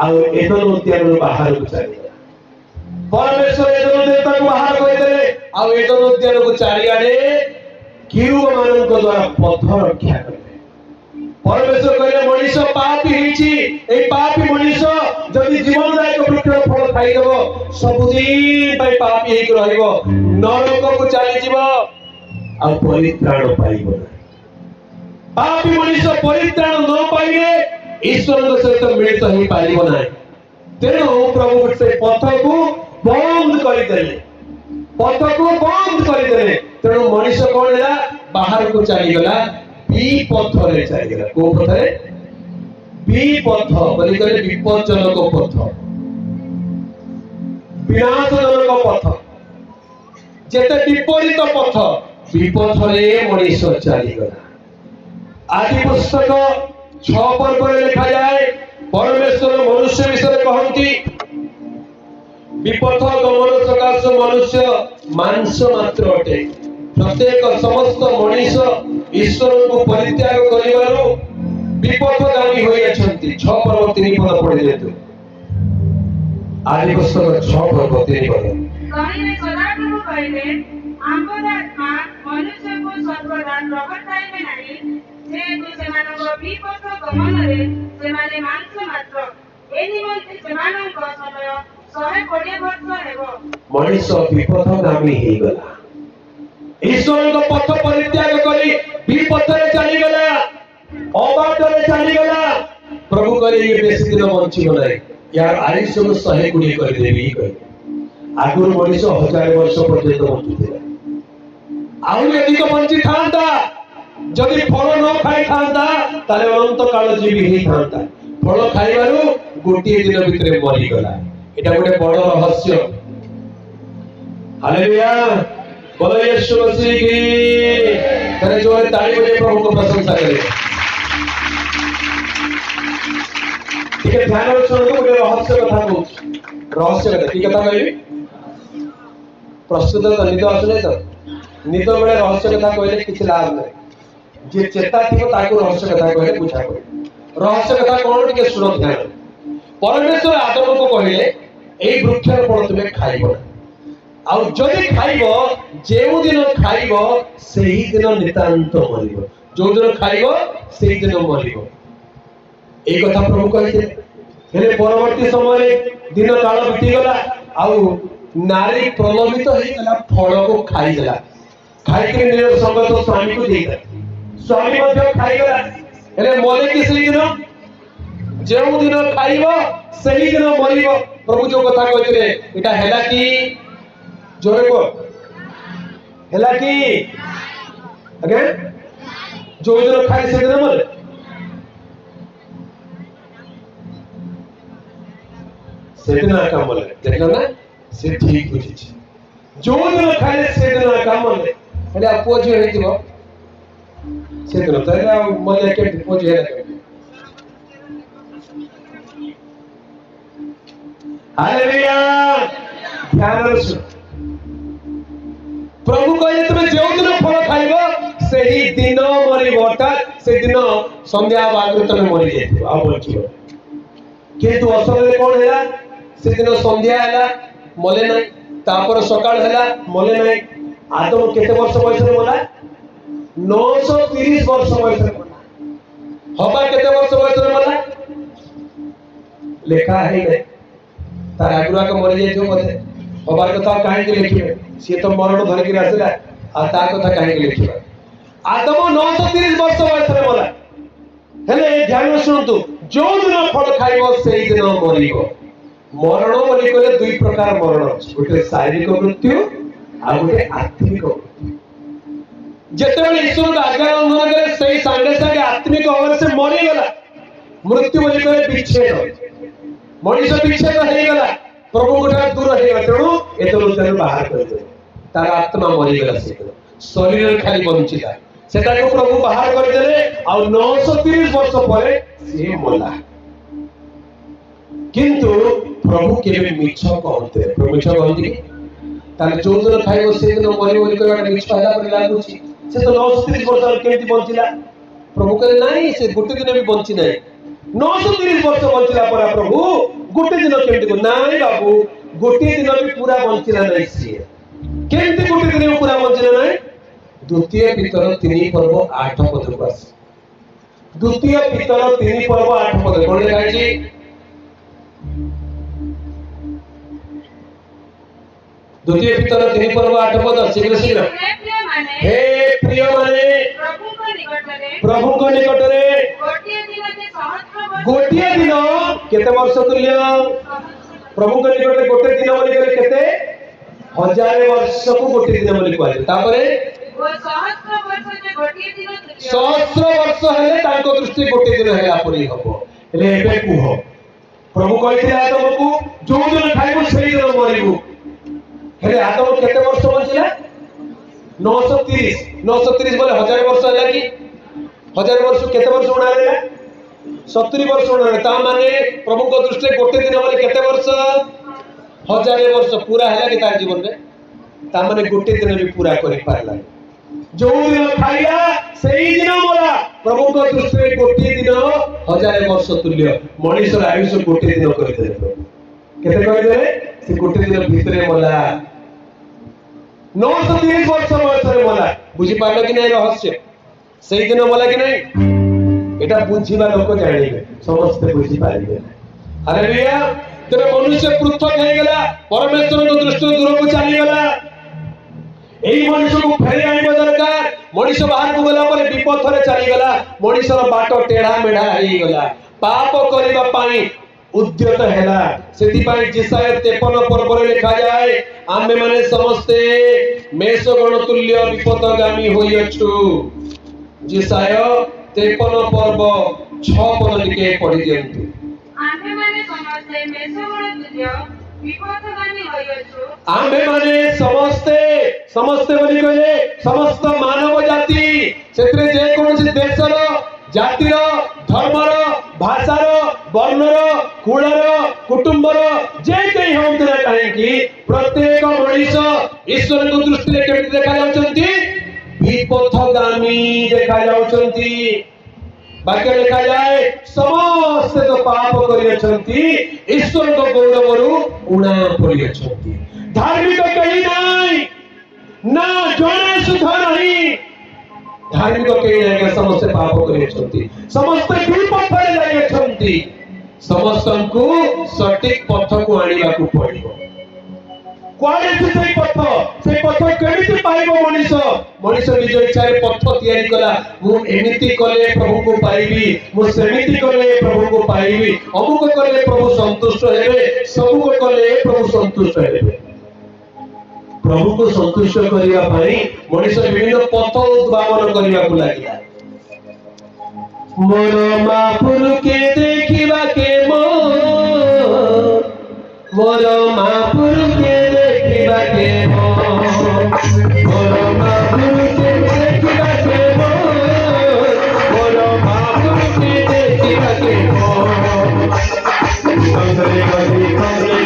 आदन उद्यान बाहर को चलीगला परमेश्वर एदन देवता को बाहर करदेले आदन उद्यान को चारिआडे किरूब मान द्वारा पथ रक्षा कले परमेश्वर कहले मनुष्य पापी होईची ए पापी मनुष्य जदि जीवनदायक वृक्ष फल खाइदेव सबुदिन पाई पापी हेक रहइबो नरक को चली जीव आ परित्राण पाइबो पापी मनुष्य परित्राण न पाइले ईश्वर सहित मिलित हो पारिबो ना तेणु प्रभु से पथ को बंद करदेले पथ को बंद करदेले तेणु मनुष्य कौन है बाहर को चलीगला विपथरे चलीगला को पथरे विपथ बोली कहले विपज्जनक पथ विनाशजनक पथ जेते विपरीत पथ विपथरे मनुष्य चलीगला आदि पुस्तक 6 पर्व लिखा जाए परमेश्वर मनुष्य विषय कहती विपथ गमन सकाश मनुष्य मांस मात्र अटे प्रत्येक समस्त मनुष्य ईश्वर को परित्याग करिवारो विपथगामी होई अछंती 6 पर्व 3 पद पढ़ि जेतु आदि पुस्तक 6 पर्व 3 पद कहिने सदाप्रभु कहले आम्बर आत्मा मनुष्य को सर्वदा प्रवर्ताइबे नाही जेतु सेमानक विपथ गमनरे सेमाने मांस मात्र ए निमंते सेमानक समय 120 वर्ष हेबो मनुष्य विपथगामी हेई गला ईश्वर को पथ परित्याग करी विपथरे चली गला अबाटरे चली गला प्रभु करे ये बेसी दिन बंचिबो नाही यार आयुष्य को 120 कर देबी कहि आगुर मनुष्य 1000 वर्ष पर्यंत बंचुथिला आउ अधिक बंची थांता जदि फल न खाई थांता ताले अनंत काल जीवी हेई थांता फल खाइबारु गोटे दिन भितरे मरि गला एटा गोटे बड़ रहस्य हालेलुया बोलो यीशु मसीह की करे जोरे ताली बजाए प्रभु को प्रशंसा करें ठीक है ध्यान रखो गोटे रहस्य कथा कहूँ रहस्य कथा की कथा कहबी प्रस्तुत तो निद आसुने तो निद बेले रहस्य कथा कहले किछ लाभ नै जे चेता थिबो ताको रहस्य कथा कहले बुझा पड़े रहस्य कथा कोन के सुनो ध्यान परमेश्वर आदम को कहले एई वृक्षर फल तुमे खाइबो आ जदि खाइबो जेउ दिन खाइबो सेही दिन नितांत मरिबो जो दिन खाइबो सेही दिन मरिबो एई कथा प्रभु कहले हेले परवर्ती समय दिन काल बीती गला आ नारी प्रलोभित होई गला फल को खाई देला खाई के निज संगत स्वामी को देई स्वामी मध्य खाई गला हेले मरे कि सेही दिन जेउ दिन खाइबो सेही दिन मरिबो प्रभु जो कथा कहते एटा हेला की जोरे को हेला की अगे जो दिन खाई से दिन मरे से दिन का मरे देखला ना से ठीक बुझी जो दिन खाई से दिन का मरे हेले आपो जे हेतिबो से दिन तैला मले के पो जे हेला हालेलुया ध्यान रखो प्रभु कहले तुम जो दिन फल खाइबो सेही दिन मरिबो अर्थात से दिन संध्या बागु तुम मरि जाइबो आ बचिबो किंतु असले कोन हैला से दिन संध्या हैला मले नै तापर सकाळ हैला मले नै आदम केते वर्ष बयस रे मला 930 वर्ष बयस रे मला हबा केते वर्ष बयस रे मला लेखा है नै तार आगुरा को मरि जाइथो मते हबार कथा काहे के लिखिबे से तो मरण धर के आसला आ ता कथा काहे के लिखिबे आदम 930 वर्ष बयस रे मला हेले ध्यान सुनतु जो दिन फल खाइबो सेही दिन मरिबो मरण बोली कहले दुई प्रकार मरण अछि गोटे शारीरिक मृत्यु आ गोटे आत्मिक मृत्यु जेतेबेले ईश्वर का आज्ञा उल्लंघन करे सेही संगे संगे आत्मिक अवर से मरि गला मृत्यु बोली कहले विच्छेद मनुष्य विच्छेद हो गला प्रभु गोटा दूर हो गला तेणु एतनु तेनु बाहर कर दे तार आत्मा मरि गला से शरीर खाली बंचिला सेटा को प्रभु बाहर कर देले आ 930 वर्ष परे से मोला किंतु प्रभु केबे मिछ कहते प्रभु मिछ कहती ताले जो दिन खाइबो से दिन मरि मरि कहबा मिछ हैला पर लागुची से तो 930 वर्ष केमती बंचिला प्रभु कहले नाही से गोटे दिन भी बंची नाही 930 वर्ष बंचिला पर प्रभु गोटे दिन केमती को नाही बाबू गोटे दिन भी पूरा बंचिला नाही से केमती गोटे दिन पूरा बंचिला नाही द्वितीय पितर 3 पर्व 8 पद को आस द्वितीय पितर 3 पर्व 8 पद कोन लिखा छी द्वितीय पितर 3 पर्व 8 पद शीघ्र शीघ्र हे प्रिय माने प्रभु को निकट रे गोटिए दिन केते वर्ष तुल्य प्रभु को निकट रे गोटे दिन बोली करे केते 1000 वर्ष को गोटे दिन बोली कहले तापरे सहस्र वर्ष हेले तांको दृष्टि गोटे दिन हेला परी हबो रे एबे कुह प्रभु कहिथिले आदम को जो दिन खाइबो सेही दिन मरिबो हेले आदम केते वर्ष बंचिला 930 बोले 1000 वर्ष होला कि 1000 वर्ष केते वर्ष उणा देला 70 वर्ष उणा ता माने प्रभु को दृष्टि गोटे दिन बोले केते वर्ष 1000 वर्ष पूरा हैला कि तार जीवन में ता माने गोटे दिन भी पूरा करि पारला जो दिन खाइला सेही दिन मोला प्रभु को दृष्टि गोटे दिन 1000 वर्ष तुल्य मनुष्य आयुष गोटे दिन करि देले केते कहि देले से गोटे दिन भीतरे मोला 930 वर्ष बयसरे मोला बुझी पारलो कि नहीं रहस्य सही दिन मोला कि नहीं एटा बुझीबा लोक जानिबे समस्त बुझी पारिबे हालेलुया तेरे मनुष्य पृथक हे गेला परमेश्वर को दृष्टि दूर को चली गेला एही मनुष्य को फेरी आइबो दरकार मनुष्य बाहर को गेला पर विपथ रे चली गेला मनुष्यर बाट टेढ़ा मेढ़ा हे गेला पाप करिबा पाई उद्यत हैला सेति पाई जिसाय 53 पर्व रे लिखा जाय आमे माने समस्ते मेषगण तुल्य विपथगामी होई अछु जिसाय 53 पर्व 6 पद लिखे पढ़ी दियंतु आमे माने समस्ते मेषगण तुल्य विपथगामी होई अछु आमे माने समस्ते बोली कहले समस्त मानव जाति सेतरे जे कोनसी देशर जातिर धर्मर भाषार वर्णर कुलर कुटुंबर जे कहीं हम ना कहीं प्रत्येक मनुष्य ईश्वर को दृष्टि रे केमति देखा जाउछंती विपथगामी देखा जाउछंती वाक्य लिखा जाए समस्त तो पाप करि अछंती ईश्वर को गौरवरु उणा पड़ी अछंती धार्मिक कहीं नहीं ना जने सुधा नहीं धार्मिक कहीं नहीं समस्त पाप करि अछंती समस्त विपथ रे जाई अछंती समस्त को सटीक पथ को आनिबा को पड़िबो कोडे से पथ केमिति पाइबो मनुष्य निज इच्छा रे पथ तयारी कला मु एमिति कले प्रभु को पाइबी मु सेमिति कले प्रभु को पाइबी अमुक कले प्रभु संतुष्ट हेबे सब को कले प्रभु संतुष्ट हेबे प्रभु को संतुष्ट करिया पाई मनुष्य विभिन्न पथ उद्भावन करिया को लागिला मोर महापुरु के देखिबा के मोर महापुरु के देखिबा के मोर महापुरु के देखिबा के मोर महापुरु के देखिबा के संगरे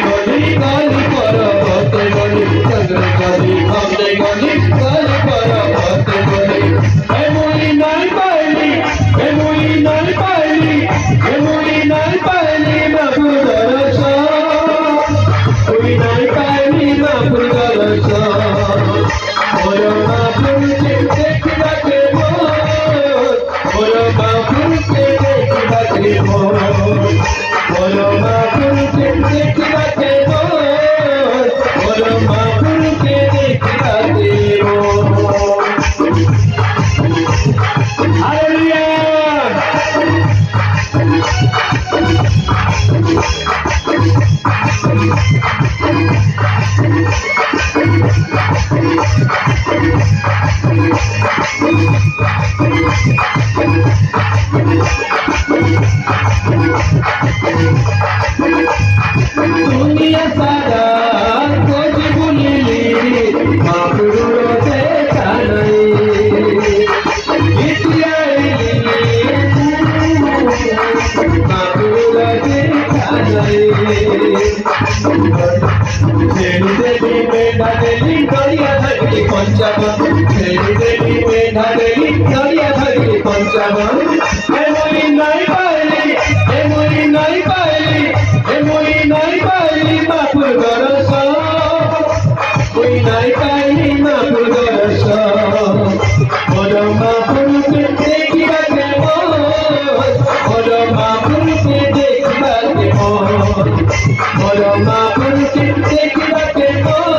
गली पर बते गली संगरे गली हमने गली पर बते गली ए मोई नहीं पाइली ए मोई नहीं पाइली ए मोई नहीं पाइली बाबू दरसा कोई नहीं पाइली बाबू दरसा मोर बाबू के देखिबा के मोर बाबू के देखिबा के मोर बाबू के देखिबा के मोर बाबू के देखिबा के हालेलुया दुनिया सारा खोज बुलिली महापुरु से पंचावन देवी देवी मेधा देवी नरिया धरली पंचावन ए मोरी नहीं पाइली ए मोरी नहीं पाइली ए मोरी नहीं पाइली मापुर गरस कोई नहीं पाइली मापुर गरस मोर मापुर के देखिबा के मोर मापुर के देखिबा के मोर मापुर के देखिबा के मोर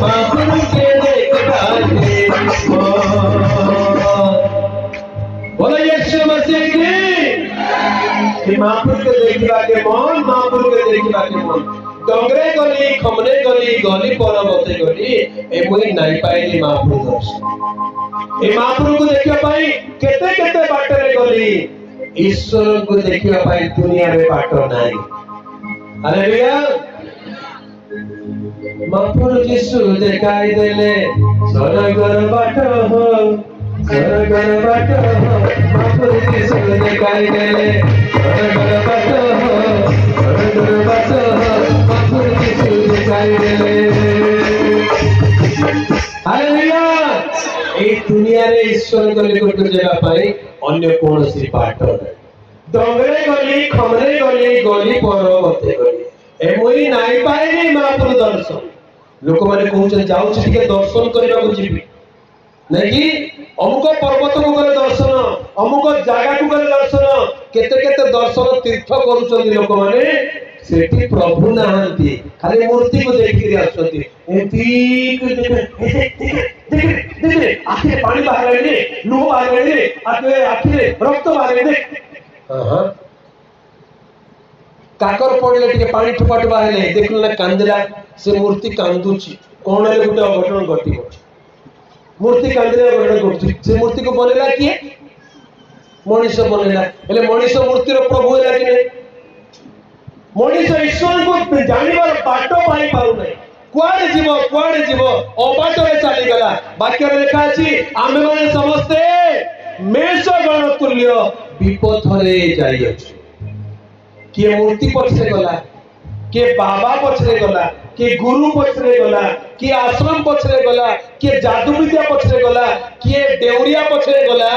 मापुर के देखिबा के बोलो यीशु मसीह की महापुर के देखिबा के मन महापुर के देखिबा के मन डंगरे गली खमने गली गली परबते गली ए मुई नाइ पाइली महापुर दर्शन ए महापुर को देखिबा पाई केते केते बाटरे गली ईश्वर को देखिबा पाई दुनिया रे बाट नाही हालेलुया महापुर यीशु देखाई देले स्वर्गर बाट हो स्वर्गर बाट हो महापुर यीशु देखाई देले स्वर्गर बाट हो स्वर्गर बाट हो महापुर यीशु देखाई देले हालेलुया ए दुनिया रे ईश्वर गली को जेबा पाई अन्य कोनसी बाट नै डंगरे गली खमरे गली गली परबते गली ए मुई नाइ पाइली महापुर दर्शन लोक माने कहउछन जाउछ ठीक दर्शन करबा को जीबी नहीं कि अमुक पर्वत को गले दर्शन अमुक जागा को गले दर्शन केते केते दर्शन तीर्थ करूछन लोक माने सेठी प्रभु नाहंती खाली मूर्ति को देखि आछथि एती देख आखिरे पानी बाहर आइले लुह बाहर आइले आखिरे रक्त बाहर आइले हां काकर पड़ले टिके पानी ठुपा ठुपा हेले देखल ना कांदरा से मूर्ति कांदुची कोन ले गुटे अघटन घटिबो मूर्ति कांदरे अघटन घटुची से मूर्ति को बनेला किए मनीष बनेला हेले मनीष मूर्ति रो प्रभु हेला कि मनीष ईश्वर को जानिबार बाट पाई पाउ नै कुआडे जीव अबाटरे चली गला वाक्य रे लिखा अछि आमे माने समस्ते मेष गण तुल्य विपथरे जाई अछि किए मूर्ति पछरे गला के बाबा पछरे गला के गुरु पछरे गला के आश्रम पछरे गला के जादू विद्या पछरे गला के देवरिया पछरे गला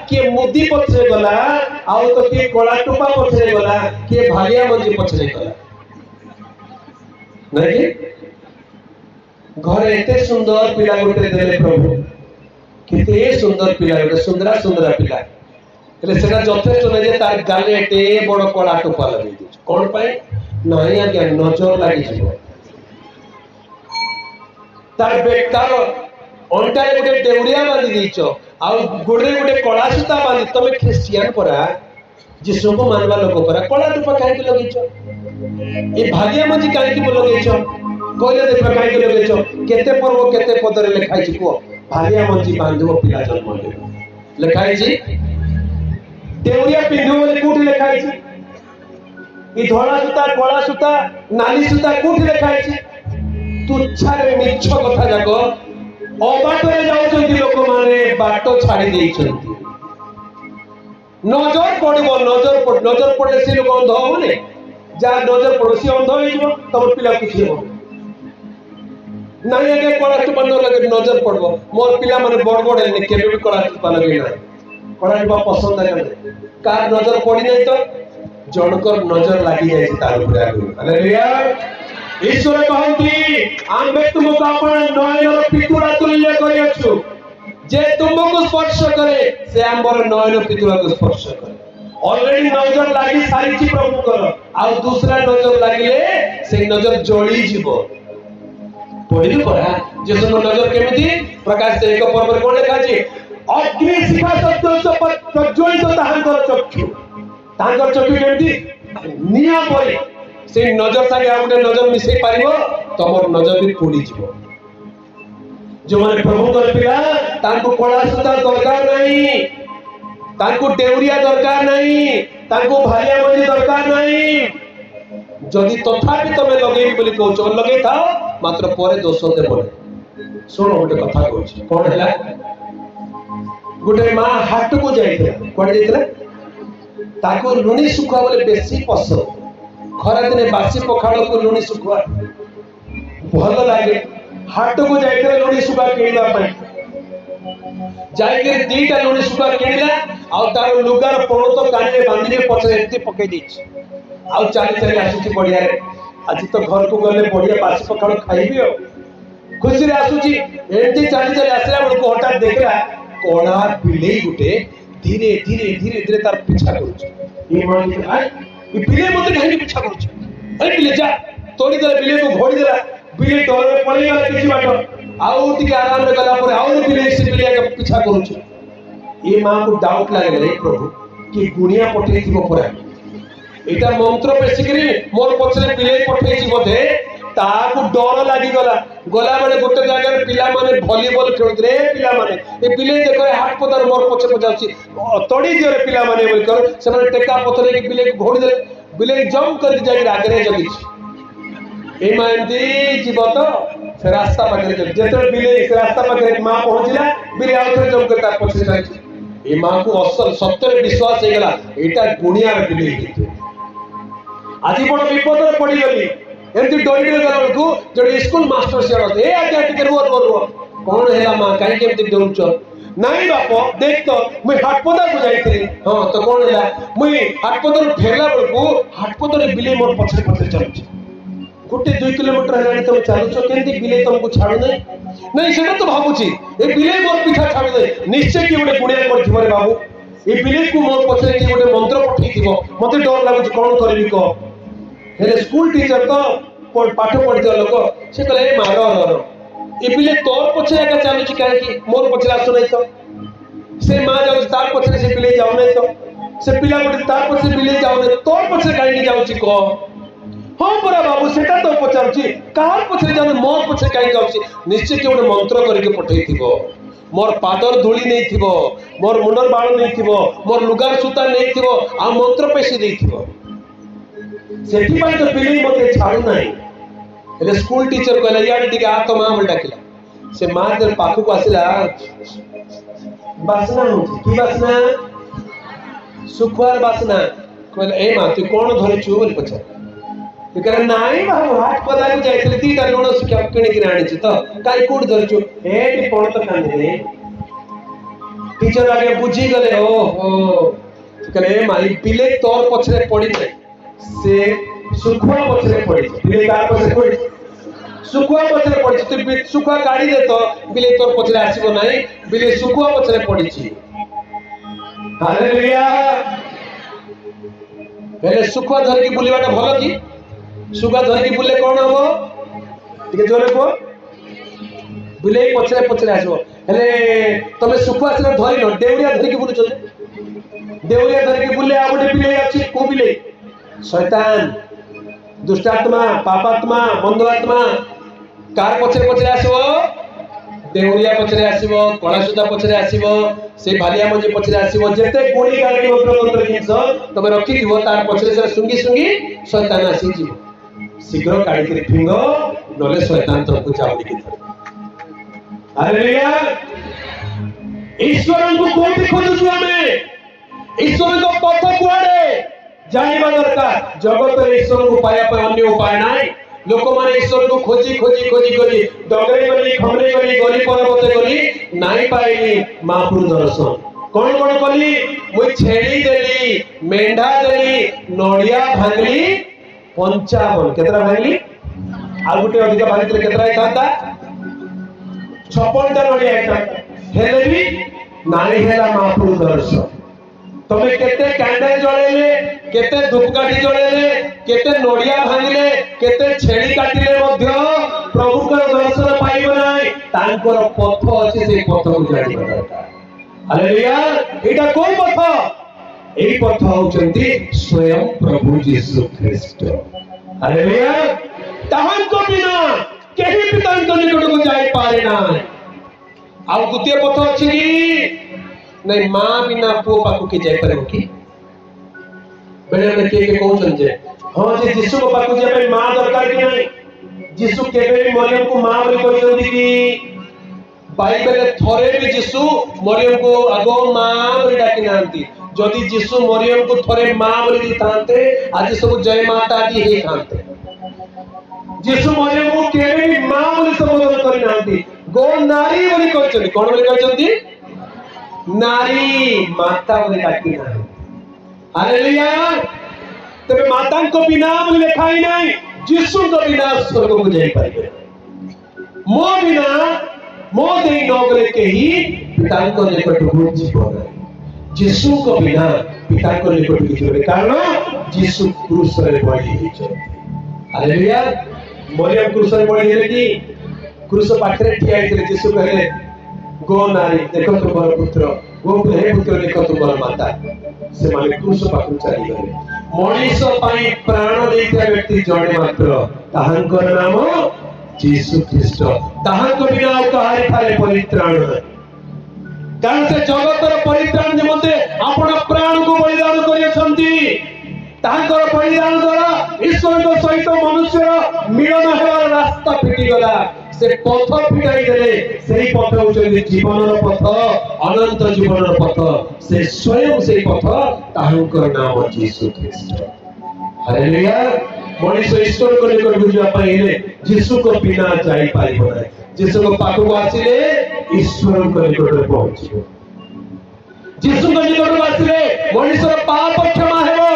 के मुद्दी पछरे गला आउ तो के कोला टोपा पछरे गला के भालिया मंजी पछरे गला नहीं घर एते सुंदर पिला गोटे देले प्रभु केते सुंदर पिला गोटे सुंदरा पिला એટલે સેના যথেষ্ট নাই যে তার গালে এতে বড় কলা টোপা লাগি দিছ কোন পায় নাই আজ্ঞা নজর লাগি যাব তার বেকার অন্টায় গোটে দেউরিয়া বাঁধি দিছ আর গোড়ে গোটে কলা সুতা বাঁধি তুমি খ্রিস্টিয়ান পরা যিশুকে মানবা লোক পরা কলা টোপা কাইকে লগিছ এই ভাগিয়া মজি কাইকে লগেছ কইলে দেখবা কাইকে লগেছ কেতে পর্ব কেতে পদরে লেখাইছি কো ভাগিয়া মজি বাঁধব পিলা জন্ম লেখাইছি देवरिया पिंधु बोली कोठी लिखाई छी ई धोला सुता कोला सुता नाली सुता कोठी लिखाई छी तुच्छा रे मिछ कथा जाको अबाटरे जाउछंती लोक माने बाटो छाडी देइछंती नजर पड़ले से लोक अंध होने जा नजर पड़ोसी अंध होइबो तम पिला कुछ हो नाही आगे कोला टुपा न लगे नजर पड़बो मोर पिला माने बड़ बड़ ने केबे भी कोला टुपा लगे ना कोला टुपा पसंद है कार नजर पड़ी नहीं तो जनकर नजर लगी जाए तार ऊपर हालेलुया ईश्वर कहंती आम्बे तुमको अपन नयन पितुरा तुल्य करियछु जे तुमको स्पर्श करे से आंबर नयन पितुरा को स्पर्श करे ऑलरेडी नजर लागी सारी ची प्रभु कर आ दूसरा नजर लागिले से नजर जळी जीवो पढिलु परा जे सुनो नजर केमिति प्रकाश से एक पर्व कोन लेखा छी अग्नि शिखा सदृश प्रज्वलित ताहांकर चक्षु केमती निया परे से नजर सागे आ गुटे नजर मिसै पारिबो तमर नजर भी पोड़ी जीवो जो माने प्रभु कर पिला तांको कोला सुता दरकार नहीं तांको देवरिया दरकार नहीं तांको भालिया मंजी दरकार नहीं जदि तथापि तमे लगेई बोली कहउछ लगेई थाओ मात्र परे दोष देबो सुनो गुटे कथा कहउछ कोन हैला गोटे माँ हाट को जाइए कौन जाइए ताको लुणी सुखुआ बोले बेसी पसंद खरा दिने बासी पखाड़ को लुणी सुखुआ भल लगे हाट को जाइए लुणी सुखा किणवा जाइए दीटा लुणी सुखा किणला आ तार लुगार पणत कानी बांधी पछे एमती पकई देछि आ चली चली आसुची बढ़िया रे आज तो घर को गले बढ़िया बासी पखाड़ खाइबी खुशी रे आसुची एमती चली चली आसला बेलको हठात देखला कोड़ा बिलेई गुटे धीरे धीरे धीरे धीरे तार पीछा करूछ ये मान के आय ये बिले मते काहे पीछा करूछ अरे बिले जा तोड़ी दे बिले को घोड़ी देला बिले डर में पड़ी गला किछि बाटो आउ टिके आराम रे गला पर आउ बिले से बिले के पीछा करूछ ये मां को डाउट लागे रे प्रभु कि गुनिया पठेई थिबो परा एटा मंत्र बेसिकरी मोर पछले बिले पठेई छी बोधे ताकू डर लागी गला गला बेले गोटे जगह रे पिला माने वॉलीबॉल खेलुतरे पिला माने ए बिले देखो हाथ पदार मोर पछे पजाउची तड़ी दियो रे पिला माने बोल कर से माने टेका पथरे के बिले को घोड़ी दे बिले जंप कर जाई आगे जगी ए मानती जीव तो से रास्ता पाखे जेते बिले से रास्ता पाखे मां पहुंचला बिले आउथरे जंप कर तार पछे जाई ए मां को असल सत्य विश्वास हे गला एटा गुनिया रे बिले आज बड़ विपद रे पड़ी गली एमती डोरी गला बेलू जो स्कूल मास्टर से ए आज्ञा टिके रुह कौन है मां कहीं केमती डरुच नहीं बाप देख तो मुई हाटपदा को जाइथि हां तो कौन है मुई हाटपदा रो फेरला बेलू हाटपदा रे बिले मोर पछे पछे चलुछ गोटे 2 किलोमीटर हेलानी तुम चलुछ केमती बिले तुमको छाड़ू नहीं सेटा तो भाबुची ए बिले मोर पीछा छाड़ू नहीं निश्चय कि गोटे गुणिया करथिबो रे बाबू ए बिले को मोर पछे कि गोटे मंत्र पठेइथिबो मते डर लागुछ कोन करबी को हेले स्कूल टीचर तो पाठ पढ़ित लोक से कहले मार ए बिले तोर पछे एका चालुची काहे कि मोर पछे आसु नहीं तो से मां जाउ तार पछे से बिले जाउ नहीं तो से पिला गोटे तार पछे बिले जाउ नहीं तोर पछे काहे कि जाउची को हां परा बाबू सेटा तो पचारुची कार पछे जाने मोर पछे काहे जाउची निश्चय के गोटे मंत्र करके पठेइथिबो मोर पादर धूली नहीं थिबो मोर मुंडर बाळ नहीं थिबो मोर लुगार सुता नहीं थिबो आ मंत्र पेशी देइथिबो सेठी पाई तो बिले मते छाड़ू नहीं एले स्कूल टीचर कहला यार टिके आ तो मां बोल डाकिला से मां जर पाखु को आसिला बासना हो की बासना सुखवार बासना कहला ए मां तू कोन धरे छु बोल पछा ते कहला नाही बाबू हाट पदा को जाइतले तीटा लोण सुखा किने किने आनी छि तो काई कोड धरे छु ए टी कोन तो कांदे रे टीचर आगे बुझी गले ओ कहले ए माई बिले तोर पछरे पड़ी जाय से सुखुआ पछरे पड़ी बिले कार पछरे पड़ी सुखुआ पछरे पड़ी तू सुखुआ गाड़ी दे तो बिले तोर पछरे आसीबो नाही बिले सुखुआ पछरे पड़ी छी हालेलुया हेले सुखुआ धर के बुलीबाटा भलो की सुखुआ धर के बुले कोन हबो टिके जोरे को बिले पछरे पछरे आसीबो हेले तमे सुखुआ से धरि न देउरिया धर के बुलु चले देउरिया धर के बुले आ गोटे बिले अछि को बिले शैतान दुष्टात्मा पापात्मा बंधुआत्मा कार पछरे पछरे आसीबो देउरिया पछरे आसीबो कलासुदा पछरे आसीबो से भालिया मंजी पछरे आसीबो जेते कोणी गाली मंत्र जिंस तमे रखी दिबो तार पछरे से सुंगी सुंगी शैतान आसी जीवो शीघ्र काढी के फिंगो नले शैतान तुमको चावडी के धरे हालेलुया ईश्वर को कोठी खोजु हमें ईश्वर को पथ कुआडे जानिबा दरकार जगत रे ईश्वर को पाया पर अन्य उपाय नाही लोक माने ईश्वर को खोजी खोजी खोजी खोजी डगरे गली खमरे गली गली पर्वते गली नाही पाइली महाप्रभु दर्शन कोन कोन कली मुई छेड़ी देली मेंढा देली नडिया भांगली 55 केतरा भांगली आ गुटे अधिक भांगले केतरा थाता 56 टा नडिया था हेले भी नाही हेला महाप्रभु दर्शन तमे केते कैंडल जळेले केते धूपकाठी जळेले केते नडिया भांगले केते छेड़ी काटिले मध्य प्रभु को दर्शन पाइबो नाही तांकर पथ अछि से पथ को जानिबा दरकार हालेलुया एटा कोन पथ एई पथ होचंती स्वयं प्रभु यीशु ख्रीस्ट हालेलुया ताहन को बिना केही पिता को निकट को जाई पारे ना आ द्वितीय पथ अछि कि नहीं मां बिना पो पाकु के जाय परबो की बेले बेले के कहउछन जे हां जे यीशु को पाकु जे पे मां दरकार की नहीं यीशु केबे भी मरियम को मां बोली कहउछन की बाइबल थोरे भी यीशु मरियम को आगो मां बोली डाकी नांती जदी यीशु मरियम को थोरे मां बोली दितांते आज सब जय माता दी हे खांते यीशु मरियम को केबे भी मां बोली संबोधन करि नारी बोली कहते कौन बोली कहते नारी माता बोली डाकी ना हालेलुया तबे माता को बिना बोली लिखा ही नहीं यीशु को बिना स्वर्ग को जाई पाइबे मो बिना मो देई न गले केही पिता को निकट को जीवन यीशु को बिना पिता को निकट को जीवन कारण यीशु क्रूस रे पड़ी हिचो हालेलुया मरियम क्रूस रे पड़ी हेले कि क्रूस पाखरे ठिया हेले यीशु कहले गो नारी देखो तुमर पुत्र गो हे पुत्र देखो तुमर माता से माने क्रूस पाखु चली गले मनीष पाई प्राण देइता व्यक्ति जणे मात्र ताहांकर नाम यीशु ख्रीष्ट ताहांको बिना काहारि थारे परित्राण है कारण से जगतर परित्राण निमंते आपण प्राण को बलिदान करियछंती ताहांकर बलिदान द्वारा ईश्वर को सहित मनुष्यर मिलन हेबार रास्ता फिटी गला से पथ फिटाई देले सेही पथ होचंदी जीवनर पथ अनंत जीवनर पथ से स्वयं सेही पथ ताहांकर नाम यीशु ख्रीष्ट हालेलुया मनीष ईश्वर को निकट बुझा पाइले यीशु को बिना जाई पाइबो नै यीशु को पाखु आसीले ईश्वर को निकट पहुंचिबो यीशु को निकट आसीले मनीषर पाप क्षमा हेबो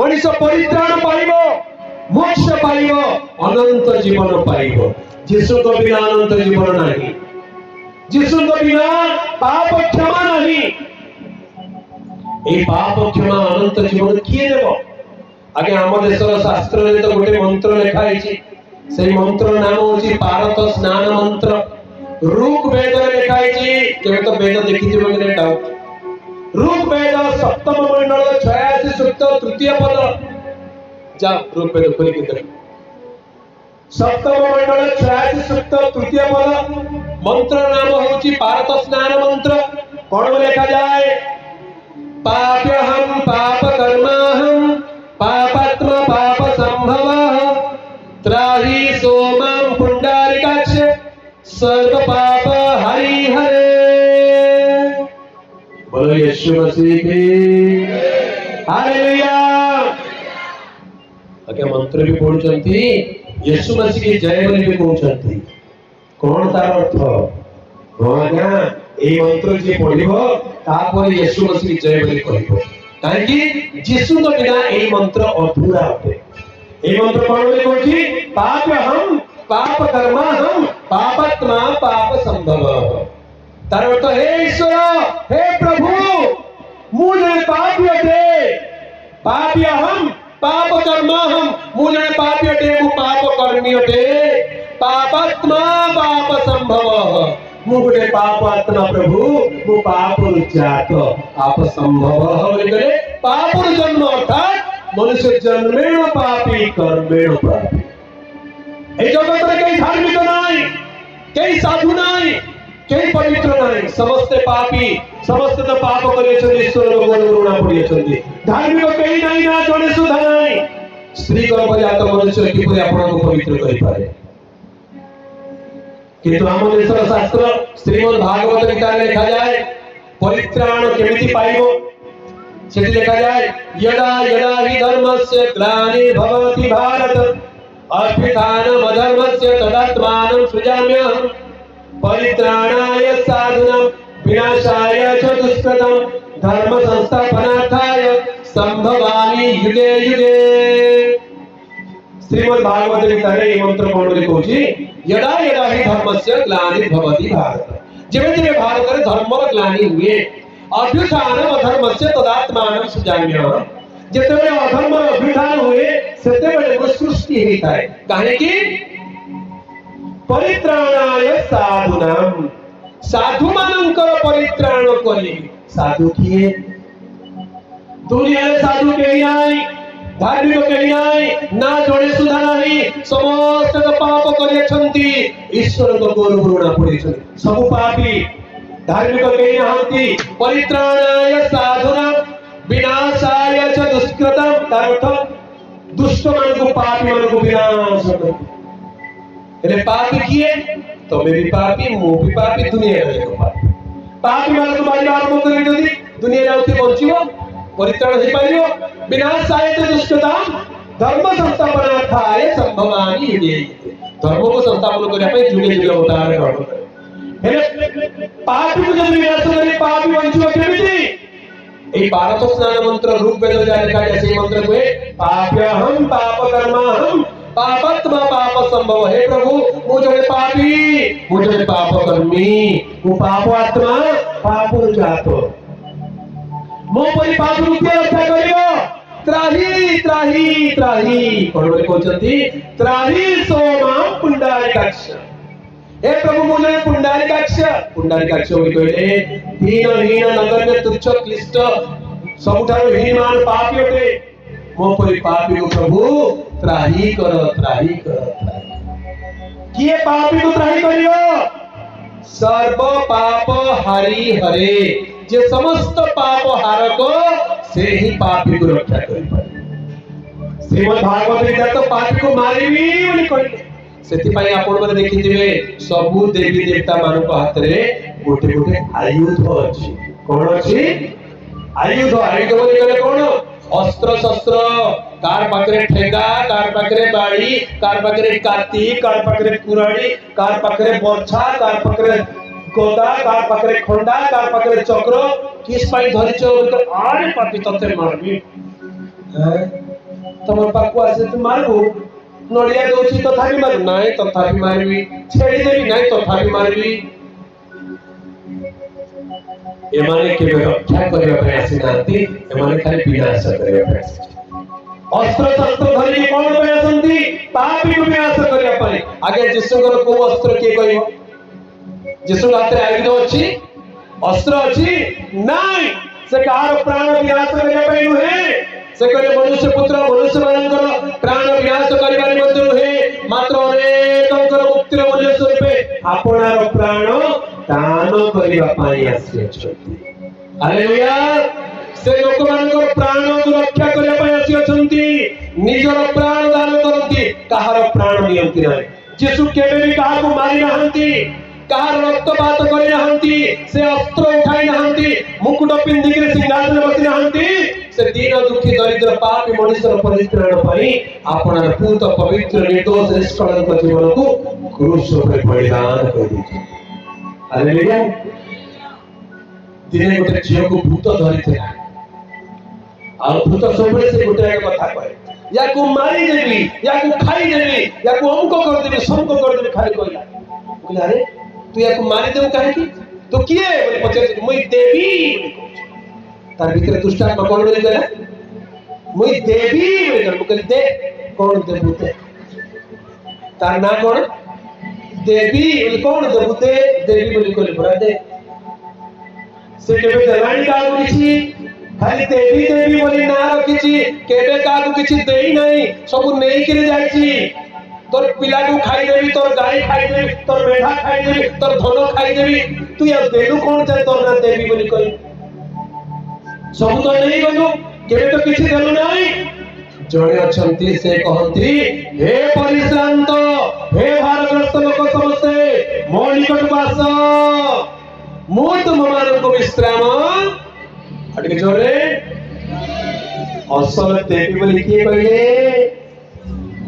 मनीष परित्राण पाइबो मोक्ष पाइबो अनंत जीवन पाइबो यीशु को बिना अनंत जीवन नहीं यीशु को बिना पाप क्षमा नहीं ए पाप क्षमा अनंत जीवन किए देबो आगे आम देशर शास्त्र रे तो गोटे मंत्र लिखा है से मंत्र नाम होची भारत स्नान मंत्र ऋग वेद रे लिखा है केबे तो वेद देखि दिबो कि डाउट ऋग वेद सप्तम मंडल 86 सूक्त तृतीय पद जा ऋग वेद खोली के देख सप्तम मंडल 86 सूक्त तृतीय पद मंत्र नाम होची भारत स्नान मंत्र कोन लिखा जाए पाप्यहं पाप कर्माहं पापात्मा पाप संभवः त्राहि सोमं पुंडरीकाक्ष सर्व पाप हरि हरे बोलो यीशु मसीह की हालेलुया आगे मंत्र भी पढुचंती यीशु मसीह की जय बोली भी कहउचंती कोन तार अर्थ होगा ए मंत्र जे पढिबो तापर यीशु मसीह की जय बोली कहइबो काहे यीशु तो बिना ए मंत्र अधूरा होते ए मंत्र कौन बोले कोची पाप हम पाप कर्मा हम पापात्मा पाप संभव तार अर्थ हे ईश्वर हे प्रभु मुझे पापी अटे पापी हम पाप कर्मा हम मुझे पापी अटे मु पाप कर्मी अटे पापात्मा पाप संभव मु गोटे पाप आत्मा प्रभु मु पाप जात पाप संभव बोले पाप जन्म अर्थात मनुष्य जन्मेण पापी कर्मेण पापी ए जगत रे कई धार्मिक नाही कई साधु नाही कई पवित्र नाही समस्त पापी समस्त तो पाप करियछन ईश्वर को करुणा पड़ियछन धार्मिक कई नाही ना जने सुधा नाही स्त्री गर्भजात मनुष्य किपरि आपन को पवित्र करि पारे किंतु आम देशर शास्त्र श्रीमद् भागवत गीता लिखा जाए परित्राण केमिति पाइबो सेठी लिखा जाए यदा यदा हि धर्मस्य ग्लानि भवति भारत अभ्युत्थानम् अधर्मस्य तदात्मानं सृजाम्यहम् परित्राणाय साधूनां विनाशाय च दुष्कृतं धर्म संस्थापनार्थाय संभवामि युगे युगे श्रीमद् भागवत गीता रे मंत्र कोन कहूची यदा यदा हि धर्मस्य ग्लानि भवति भारत जेबे जेबे भारत रे धर्मर ग्लानि हुए अभ्युत्थानम् अधर्मस्य तदात्मानं सृजाम्यहम् जेतेबे अधर्मर अभ्युत्थान हुए सेतेबे वो सृष्टि हेताय काहे कि परित्राणाय साधूनां साधु मानकर परित्राण करी साधु किए दुनिया रे साधु केही नाही धार्मिक केही नाही ना जणे सुधा नाही समस्त पाप करियछंती ईश्वर को करुणा पड़िछंती सब पापी धार्मिक केही नाहंती परित्राणाय साधूनां विनाशाय च दुष्कृतं अर्थ दुष्ट मन को पापी मन को विनाश करे पापी किए तबे भी पापी मो भी पापी दुनिया रे पापी पापी मन को मारिबा आरंभ करि जदी दुनिया रे उठी बंचिबो परित्राण हे पारियो विनाशाय च दुष्कृतं धर्म संस्थापनार्थाय संभवामि युगे धर्म को संस्थापन करिया पे जुगे जुगे अवतार ग्रहण करे हेले पापी को जब विनाश करी पापी वंचित केमिति এই 12 স্নান মন্ত্র রূপ বেদ যা লেখা আছে সেই মন্ত্র কয়ে পাপ্যহম পাপ কর্মাহম पापत्मा पाप संभव हे प्रभु मुझे पापी मुझे पाप कर्मी मु पाप आत्मा पाप जात मो परि पाप रूपे रक्षा करियो त्राही त्राही त्राही कोन बोले कहते त्राही सोमा पुंडरीकाक्ष हे प्रभु मुझे पुंडरीकाक्ष होई कहले दीनहीन नगण्य तुच्छ क्लिष्ट सबुठार हीनमान पापी होते मो परि पापी को प्रभु त्राही कर त्राही कर किए पापी को त्राही करियो सर्व पाप हरि हरे जे समस्त पाप हारक से ही पापी को रक्षा करि पारे श्रीमद् भागवत गीता तो पापी को मारिबी बोली कहले सेति पई आपण माने देखिथिबे सबु देवी देवता मानक हाथ रे गोटे गोटे आयुध अछि कोन अछि आयुध बोली कहले कोन अस्त्र शस्त्र कार पाखरे ठेगा कार पाखरे बाड़ी कार पाखरे काती कार पाखरे कुराड़ी कार पाखरे बर्छा कार पाखरे गोदा कार पाखरे खंडा कार पाखरे चक्र किस पाई धरिचो तो आरे पापी तते मारबी तमर पाकु आसे तू मारबो नडिया दोची तथापि मार नाही तथापि मारबी छेड़ी देबी नाही तथापि मारबी एमाने के रक्षा करिया पे आसीनांती एमाने खाली विनाश करिया पे अस्त्र शस्त्र धरि कोन पे आसंती पापी को विनाश करिया पे आगे जिसुଙ୍କର को अस्त्र के कहयो जिसु हाथे आयुध अछि अस्त्र अछि नाही से कार प्राण विनाश करिया पे नुहे से कहले मनुष्य पुत्र मनुष्य मानकर प्राण विनाश करिबार मध्य नुहे मात्र अनेकଙ୍କର मुक्तिर मूल्य स्वरूपे आपणार प्राण दान करिबा पाई आसी अछंती हालेलुया से लोक मानकर प्राण को रक्षा करिया पाई आसी अछंती निजर प्राण दान करंती काहार प्राण नियंती नाही यीशु केबे भी काहा को मारि नाहंती काहार रक्तपात करि नाहंती से अस्त्र उठाई नाहंती मुकुट पिंदी के सिंहासन बसि नाहंती से दीन दुखी दरिद्र पापी मनुष्यर परित्राण पाई आपणार पूत पवित्र निर्दोष निष्कलंक जीवन को क्रूस पर बलिदान कर दिया हालेलुया दिने गोटे झियो को भूत धरि थिला आ भूत सबले से गोटे एक कथा कहे या को मारी देबी या को खाई देबी या को अंक कर देबी संक कर देबी खाली कहला बोले अरे तू या को मारी देबो काहे की तो किए बोले पछे मुई देबी बोले कहू तार भीतर दुष्टात्मा कोन बोले कहला मुई देबी बोले कहू कहले दे कोन देबू ते तार ना कोन देवी कौन देवते देवी बोली कहले बरा दे से केबे देवानी का किछि खाली देवी देवी बोली ना रखिछि केबे का किछि देई नाही सब नेई करे जाईछि तोर पिला को खाई देबी तोर गाय खाई देबी तोर मेढा खाई देबी तोर धन खाई देबी तू या देलु कोन चाहे तोर ना देवी बोली कहली सब तो नहीं गलु केबे तो किछि देलु नाही जड़े अछंती से कहंती हे परिश्रांत हे भारग्रस्त लोक समस्ते मो निकट आस मु तुम मानक विश्राम अटके जोरे असल देवी बोली किए कहले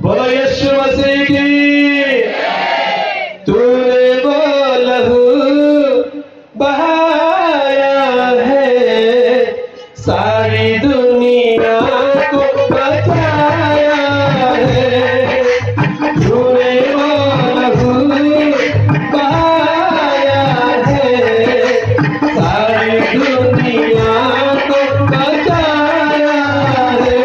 बोलो यीशु मसीह की तूने बोलहु बहाया है सारी दुनिया को बचाया है तूने बोलहु बहाया है सारी दुनिया को बचाया है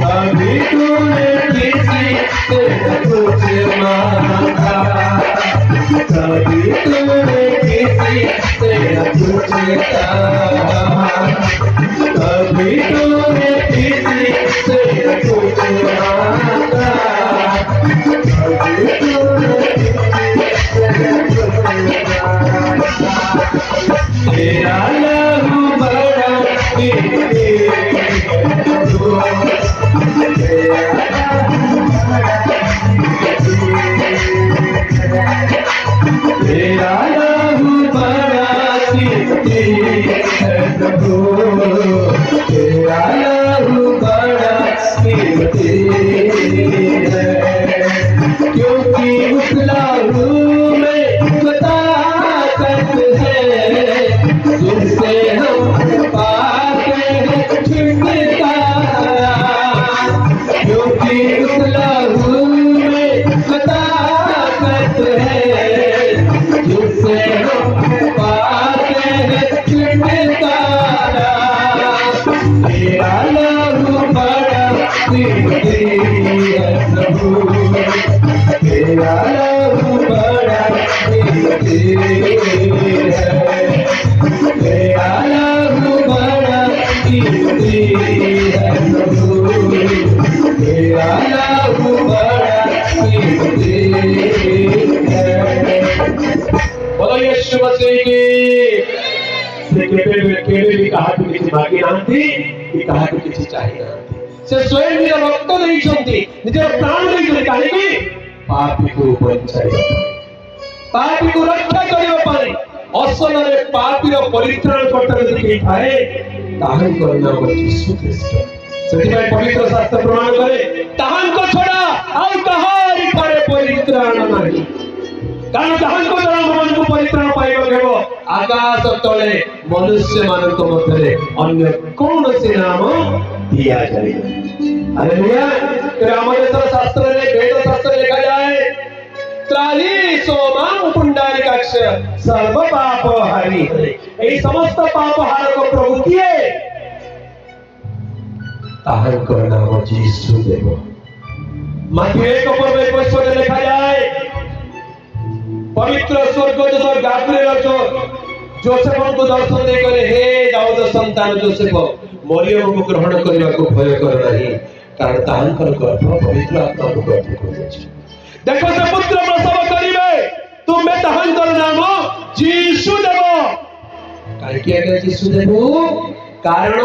कभी तूने किसी से कुछ मांगा कभी तूने किसी से कुछ कहा कभी तूने किसी से कुछ मांगा कभी तूने किसी से कुछ मांगा तेरा लहू बड़ा कीमती तेरा लहू बड़ा कीमती है प्रभु तेरा लहू बड़ा कीमती है तेरा लहू बड़ा कीमती है, तेरा लहू बड़ा कीमती है प्रभु, तेरा लहू बड़ा कीमती है। बोलो यीशु मसीह की। से केबे भी कहा किसी मागी नांती कि कहा किसी चाहिए नांती से स्वयं निज रक्त नहीं निज प्राण नहीं कहीं पापी को बचाई पापी को रक्षा करने पाए असल में पापी रो परित्राण करता देखि थाए ताहन को नाम यीशु ख्रीष्ट सेति पवित्र शास्त्र प्रमाण करे ताहन को छोड़ा आउ कहारी थारे परित्राण नहीं कारण ताहन को द्वारा मन को परित्राण पाइबो केवल आकाश तले मनुष्य मानक मध्य अन्य कौन से नाम दिया जाएगा। हालेलुया। हमारे शास्त्र में वेद शास्त्र लिखा जाए त्राही सोमा पुंडरीकाक्ष सर्व पाप हारी यही समस्त पाप हार को प्रभु किए ताहन को नाम यीशु देव। माथी 1:21 लिखा जाए पवित्र स्वर्गदूत गाब्रिएल जोसेफ को दर्शन दे करे हे दाऊद संतान जोसेफ मरियम को ग्रहण करने को भय कर नहीं कारण तांकर गर्भ पवित्र आत्मा को गर्भ कर देखो से पुत्र प्रसव करिवे तुमे तांकर नाम यीशु देबो काहे कि आगे यीशु देबो कारण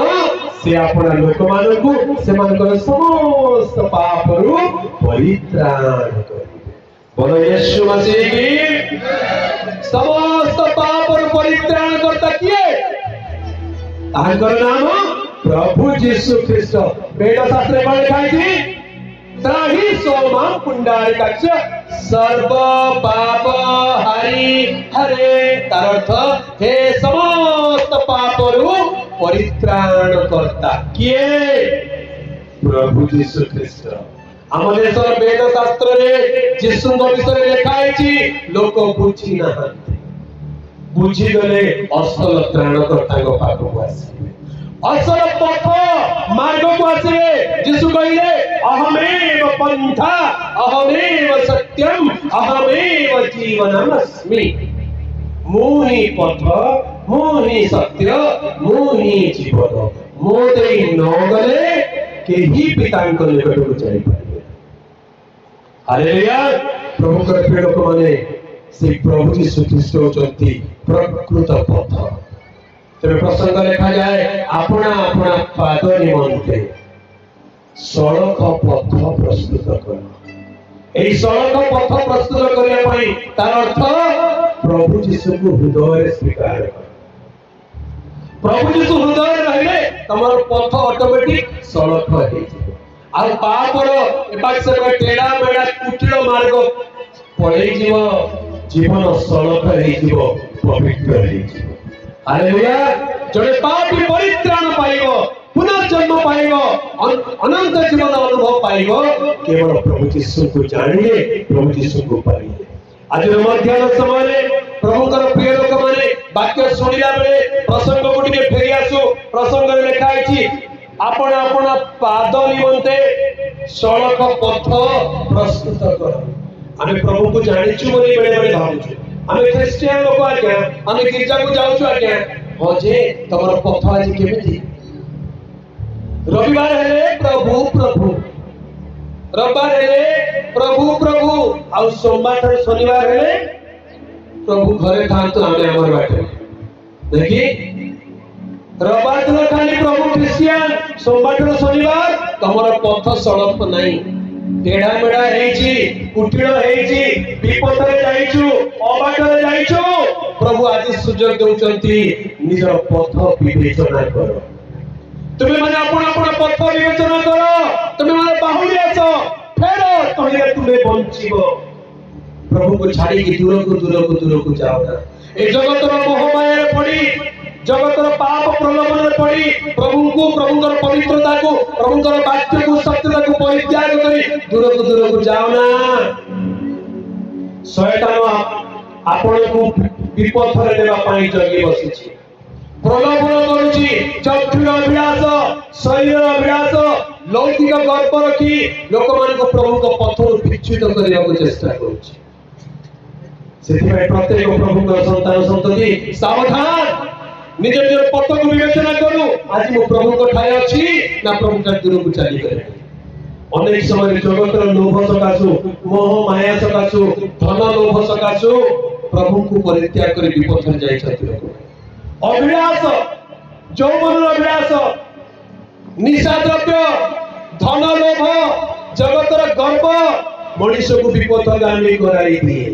से अपना लोक मानकु से मानकर समस्त पापरु परित्राण करिवे। बोलो यीशु मसीह की। समस्त पाप और परित्राण करता किए तांकर नाम प्रभु यीशु ख्रीष्ट। वेद शास्त्र में लिखा है त्राही सोमा पुंडरीकाक्ष सर्व पाप हारी हरे तार अर्थ हे समस्त पापरु परित्राण करता किए प्रभु यीशु ख्रीष्ट। आम देश वेद शास्त्र में यीशु विषय लिखा है लोक बुझी ना बुझीगले असल त्राणकर्ता पाखक आसवे असल पथ मार्ग को आसवे। यीशु कहले अहमेव पंथा अहमेव सत्यम अहमेव जीवनमस्मि मुहि पथ मुहि सत्य मुहि जीवन मोते न गले केही पितांक निकट को जाई पारे। हालेलुया। प्रभु कर प्रिय लोक माने से प्रभु यीशु ख्रीष्ट होचंती प्रकृत पथ। तेरे प्रसंग लिखा जाए अपना अपना पाद निमंते सड़क पथ प्रस्तुत कर एई सड़क पथ प्रस्तुत करने पाई तार अर्थ प्रभु यीशु को हृदय स्वीकार कर। प्रभु यीशु हृदय रहले तमर पथ ऑटोमेटिक सड़क हे आ पापर एपाक्षर टेढ़ा मेढ़ा कुटिल मार्ग पड़े जीवन सड़क हो पवित्र हो। हालेलुया। जड़े पापी परित्राण पाइबो पुनर्जन्म पाइबो अनंत जीवन अनुभव पाइबो केवल प्रभु यीशु को जानिले प्रभु यीशु को पाइले। आज मध्याह्न समय प्रभुकर प्रिय लोक माने वाक्य सुनिला बेले प्रसंग को टिके फेरी आसु। प्रसंग में लिखा है आपण आपण पाद निमंते सड़क पथ प्रस्तुत कर। आमे प्रभु को जानिछु बोली बेले बेले भाबुछु आमे क्रिश्चियन लोक आज्ञा आमे गिरजा को जाउछु आज्ञा हो जे तमर पथ आज केमिति रविवार हेले प्रभु प्रभु रविवार हेले प्रभु प्रभु आ सोमवार शनिवार हेले प्रभु घरे थांतु आमे हमर बाटे देखि रविवार दिन खाली प्रभु क्रिश्चियन सोमवार शनिवार तमर पथ सड़क नहीं टेढ़ा मेढ़ा हेची कुटिल हेची विपद रे जाइछु अबाट रे जाइछु प्रभु आज सुजोग देउचंती निजर पथ विवेचना कर। तुमे माने आपण आपण पथ विवेचना कर तुमे माने बाहुली आस फेर तहिले तुमे बंचिबो। प्रभु को छाड़ी के दूर को जाओ ना ए जगत रो मोह माया रे पड़ी जगतर पाप प्रलोभन में पड़ी प्रभु को प्रभुकर पवित्रता को प्रभुकर वाक्य को सत्यता को परित्याग करी दूर को जाओ ना। शैतान आपण को विपद रे देबा पाई जगी बसिछि प्रलोभन करूछि चक्षुर अभिलाष शरीर अभिलाष लौकिक गर्व रखी लोक मान को प्रभु को पथर विच्युत करने को चेष्टा करुच्ची प्रत्येक प्रभु संतान संतति सावधान निज निज पथ को विवेचना करू आज मो प्रभु को ठाए अच्छी ना प्रभु का दूर को चली गए अनेक समय जगतर लोभ सकाशु मोह माया सकाशु धन लोभ सकाशु प्रभु को परित्याग कर विपथ जाइछथि लोक अभिलाष यौवन अभिलाष निशा द्रव्य धन लोभ जगतर गर्व मनुष्य को विपथगामी कराई दिए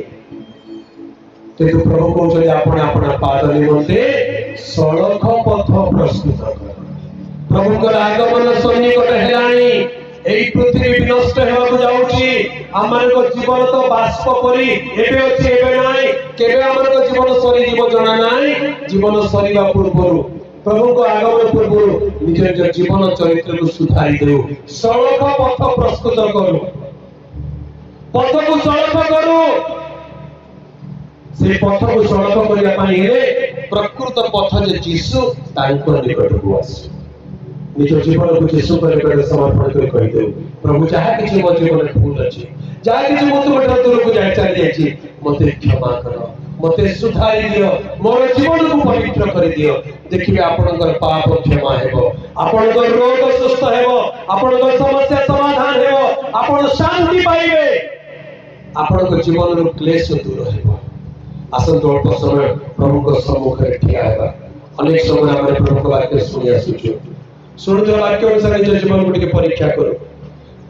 किंतु प्रभु कहते आपण आपण पाद निमंते सड़क पथ प्रस्तुत कर प्रभु को आगमन सन्निकट हेलानी एई पृथ्वी विनष्ट हेबाकु जाउची हमरको जीवन तो बाष्प परी एबे अछि एबे नाही केबे हमरको जीवन सरी जीव जणा नाही जीवन सरीबा पूर्वरु प्रभु को आगमन पूर्वरु निज निज जीवन चरित्र को सुधारी देउ सड़क पथ प्रस्तुत करू पथ को सड़क करू से पथ को सड़क करिया पानी हेले प्रकृत पथ जे जीसु तांको निकट को आसु निज जीवन को जीसु पर निकट समर्पण कर कहि देउ प्रभु जहा किछि मो जीवन भूल अछि जहा किछि मो तुम दूर को जाय चली जायछि मते क्षमा कर मते सुधारी दियो मोर जीवन को पवित्र कर दियो देखिबे आपनकर पाप क्षमा हेबो आपनकर रोग सुस्थ हेबो आपनकर समस्या समाधान हेबो आपन शांति पाइबे आपनकर जीवन रो क्लेश दूर हेबो आसंत अल्प समय प्रभु को सम्मुख में ठिया है अनेक समय हमारे प्रभु को वाक्य सुनी आसुचु शुणुଥିବା वाक्य अनुसार निज जीवन को परीक्षा करो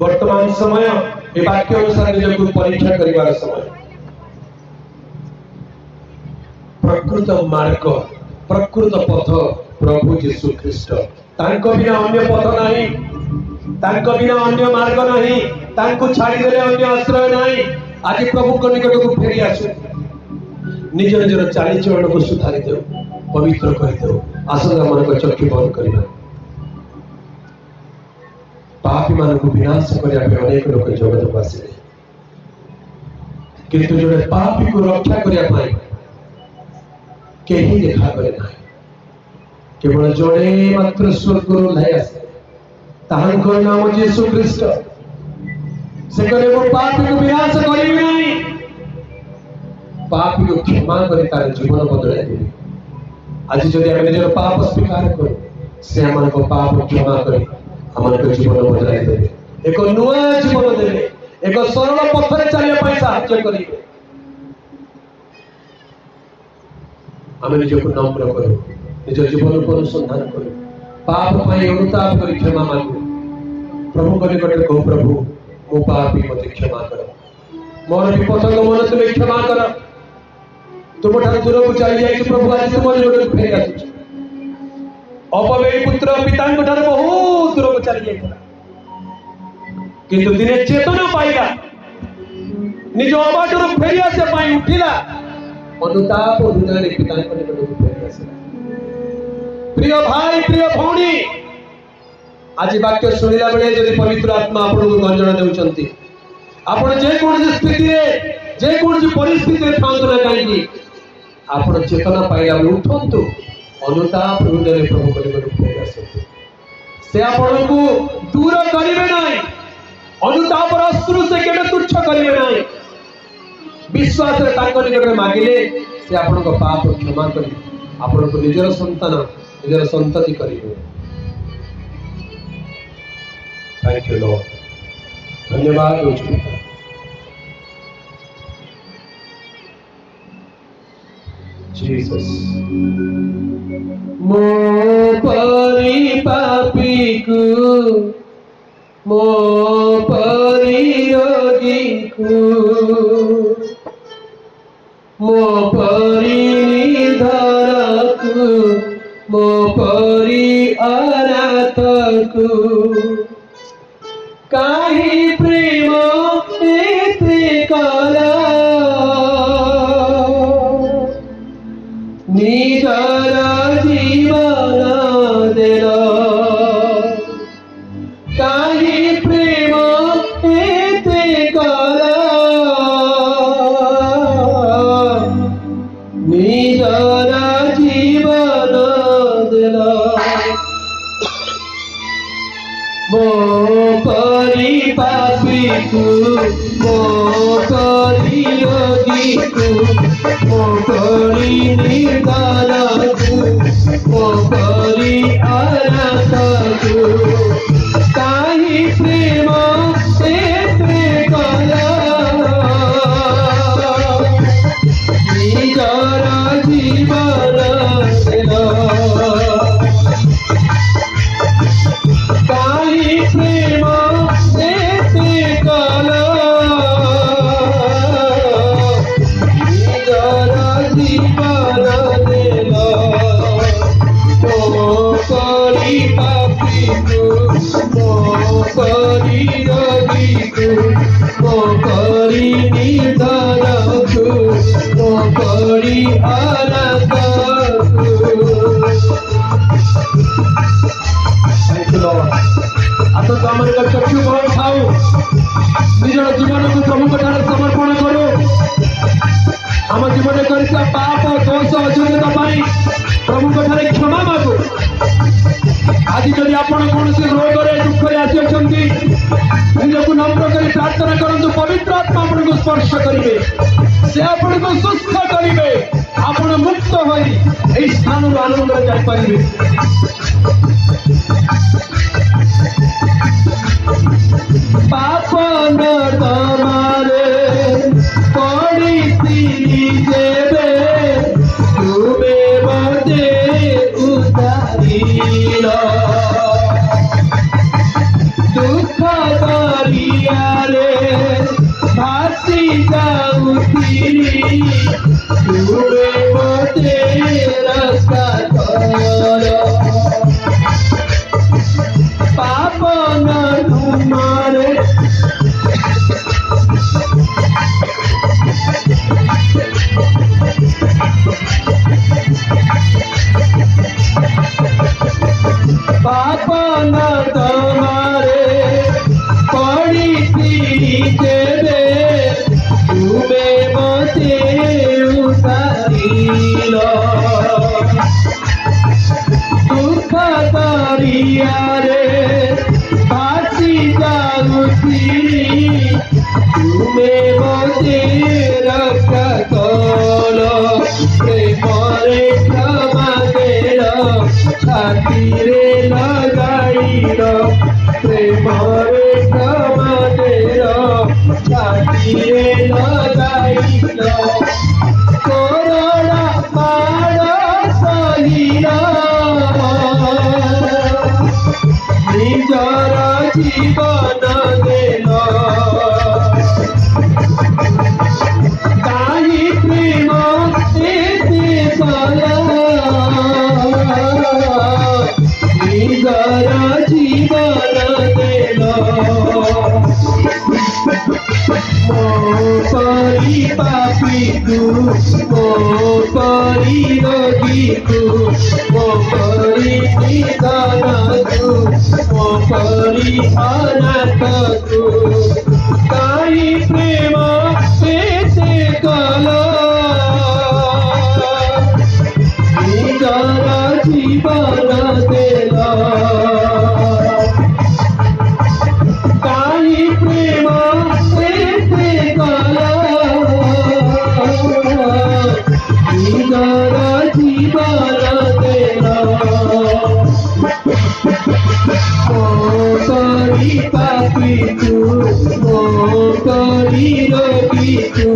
वर्तमान समय ए वाक्य अनुसार निज को परीक्षा करिवार समय प्रकृत मार्ग प्रकृत पथ प्रभु यीशु ख्रीष्ट तांको बिना अन्य पथ नहीं तांको बिना अन्य मार्ग नहीं तांको छाड़ी देले अन्य आश्रय नहीं आज प्रभु को निकट को फेरी आसु निज निजर चाली चरण को सुधारी दो पवित्र कर दो आसंगा मन को चक्षु बंद करना पापी मान को विनाश करने अनेक लोग जगत को आसे किंतु जो पापी को रक्षा करने कहीं देखा करे ना केवल जड़े मात्र स्वर्ग लाई आसे ताहांकर नाम यीशु ख्रीष्ट से कहले वो पापी को विनाश करिबे नहीं पापी को क्षमा कर तार जीवन बदलाई देबे आज जदि हम निजर पाप स्वीकार करू से हमन को पाप क्षमा कर हमन को जीवन बदलाई देबे एक नुआ जीवन देबे एक सरल पथरे चलिया पई साहाय्य करिबे हम निज को नम्र करू निज जीवन को अनुसंधान करू पाप पई अनुताप कर क्षमा मांगू प्रभु को निकट कहो प्रभु मो पापी मते क्षमा कर मोर विपथक मन तुम क्षमा कर तुम ठार दूर को चली जाए प्रभु आज तुम निकट फेरी आसुछ अपवेयी पुत्र पिता ठार बहुत दूर को चली जाइछला किंतु दिने चेतना पाइला निज अबाटरू फेरी आसे पाई उठिला अनुताप हृदय पिता निकट को फेरी आसला प्रिय भाई प्रिय भौणी आज वाक्य सुनिला बेले यदि पवित्र आत्मा आपन को गंजन देउचंती आपन जे कोन स्थिति रे जे कोन परिस्थिति रे थांतु ना काई आपन चेतना पाइला उठंतु अनुताप हृदय प्रभु को निकट फेरी आसंतु से आपन को दूर करिवे नाही अनुताप अश्रु से केबे तुच्छ करिवे नाही विश्वास रे ताको निकट मागिले से आपन को पाप क्षमा करि आपन को निजर संतान निजर संतति करिवे थैंक यू लॉर्ड धन्यवाद पिता जीसस मो परी पापी को मो परी रोगी को मो परी निधर को मो परी अनाथ को काहे प्रेम एते कला निजर जीवन देला काहे प्रेम एते कला निजर जीवन देला मो परी पापी को गीतु मोकरी निर्धारतु मोकरी अनंतु ताहि प्रेम से कला निजर जीवन ताहि प्रेम से कला निजर जीवन देला मोकरी पापितु मोकरी रगितु मोकरी निर्धनतु मोकरी अनंतु। आसत आम चक्षु बल खाऊ निजर जीवन को प्रभु ठारे समर्पण करू आम जीवन कर पाप दोष अयोग्यता प्रभु ठारे क्षमा मागू। आज जदि आपण कौन रोग दुख आसी निजक नम्र कर प्रार्थना करूँ पवित्र आत्मा आपन को स्पर्श करेंगे से आपन को सुस्थ करेंगे आपण मुक्त हो स्थान आनंद जापारे। पाप नर्दमारे पड़ी जेबे तुमे मते उतारिल दुख दरियारे भासी जाऊथिली तुमे मते रक्षा कर पाप नर्दमारे पाप नर्दमारे पड़ी जेबे तुमे मते उतारिल दुख दरियारे भासी जाऊथिली तुमे मते रक्षा कल प्रेमरे क्षमा देल छातीरे लगाइल प्रेमरे क्षमा देल छातीरे लगाइल कोरोना माड़ सहिल निजर जीवन देल ताहि प्रेम एते कला निजर जीवन देल मोकरी पापितु मोकरी रगितु मोकरी निधनतु मोकरी अनंतु ताहि प्रेम एते कला निजर जीवन देला ताहि प्रेम एते कला निजर जीवन देला मोकरी पापितु मोकरी रगितु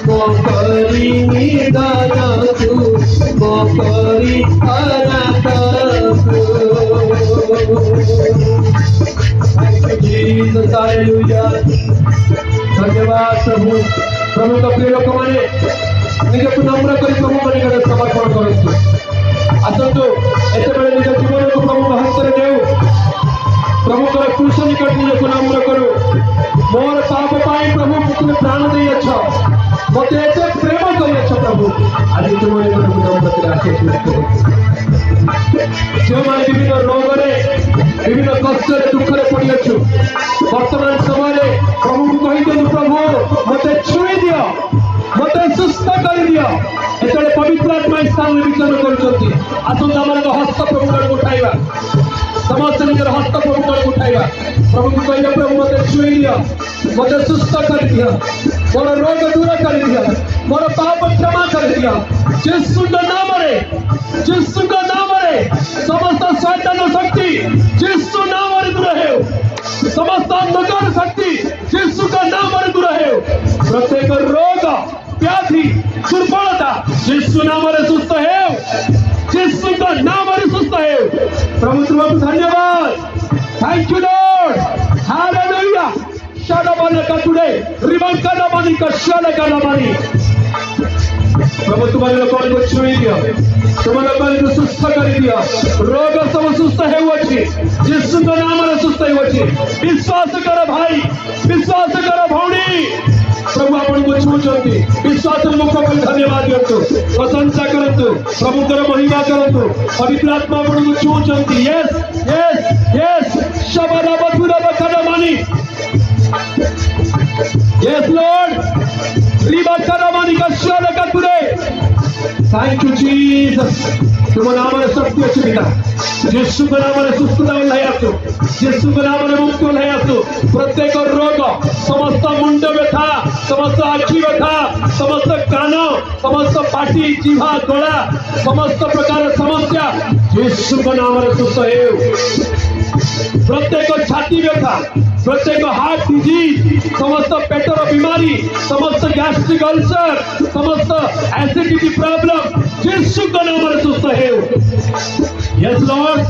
मोकरी निर्धनतु मोकरी अनंतु। जीसस हालेलुया धन्यवाद प्रभु प्रभु का प्रिय लोक मैंने निजक नम्र कर प्रभु निकट समर्पण करतु आसतु एत निज जीवन को प्रभु हस्त देव प्रभु क्रूस निकट निजक नम्र करू मोर पाप पाई प्रभु तुम प्राण दे मत एत प्रेम कर प्रभु आज तुम निकट नम्र आशीष जो मैं विभिन्न रोग विभिन्न कष्ट दुख पड़ी अच्छु वर्तमान समय प्रभु को कही दिलु प्रभु मत छुई दियो मत सुस्थ कर दियो एत पवित्र आत्मा स्थान विचरण कर हस्त प्रभु उठाइबा समस्त निजर हस्त प्रभु उठाइबा प्रभु को कह प्रभु मत छुई दियो मत सुस्थ कर दियो मोर रोग दूर कर दियो मोर पाप क्षमा कर दिया यीशु का नाम रे यीशु का नाम रे समस्त शैतान शक्ति यीशु नाम रे दूर है समस्त अंधकार शक्ति यीशु का नाम रे दूर है प्रत्येक रोग व्याधि दुर्बलता यीशु नाम रे सुस्थ है यीशु का नाम रे सुस्थ है प्रभु तुमको धन्यवाद थैंक यू लॉर्ड हालेलुया शादाबाने का टुडे रिबन का नमानी का शादा का नमानी प्रभु तुम्हारे लोगों को छुई दिया तुम्हारे लोगों को सुस्थ कर दिया रोग सब सुस्थ है वची यीशु का नाम रे सुस्थ है वची विश्वास करो भाई विश्वास करो भौणी प्रभु आपण को छुचंती विश्वास मुख पर धन्यवाद दियंतु प्रशंसा करंतु प्रभु कर महिमा करंतु पवित्र आत्मा आपण को छुचंती यस यस यस शबदा बथुरा बखना मानी यस लॉर्ड रिबा करमानी का शादा का टुडे थैंक यू जीसस तुम नाम रे शक्ति अछि पिता यीशु के नाम रे सुस्थता लय आसु यीशु के नाम रे मुक्ति लय आसु प्रत्येक रोग समस्त मुंड व्यथा समस्त आखि व्यथा समस्त कान समस्त पाटी जीवा गला समस्त प्रकार समस्या यीशु के नाम रे सुस्थ हेउ प्रत्येक छाती व्यथा प्रत्येक हार्ट डिजीज समस्त पेटर बीमारी समस्त गैस्ट्रिक अल्सर समस्त एसिडिटी प्रॉब्लम यीशु का नाम रे सुस्थ हेउ yes Lord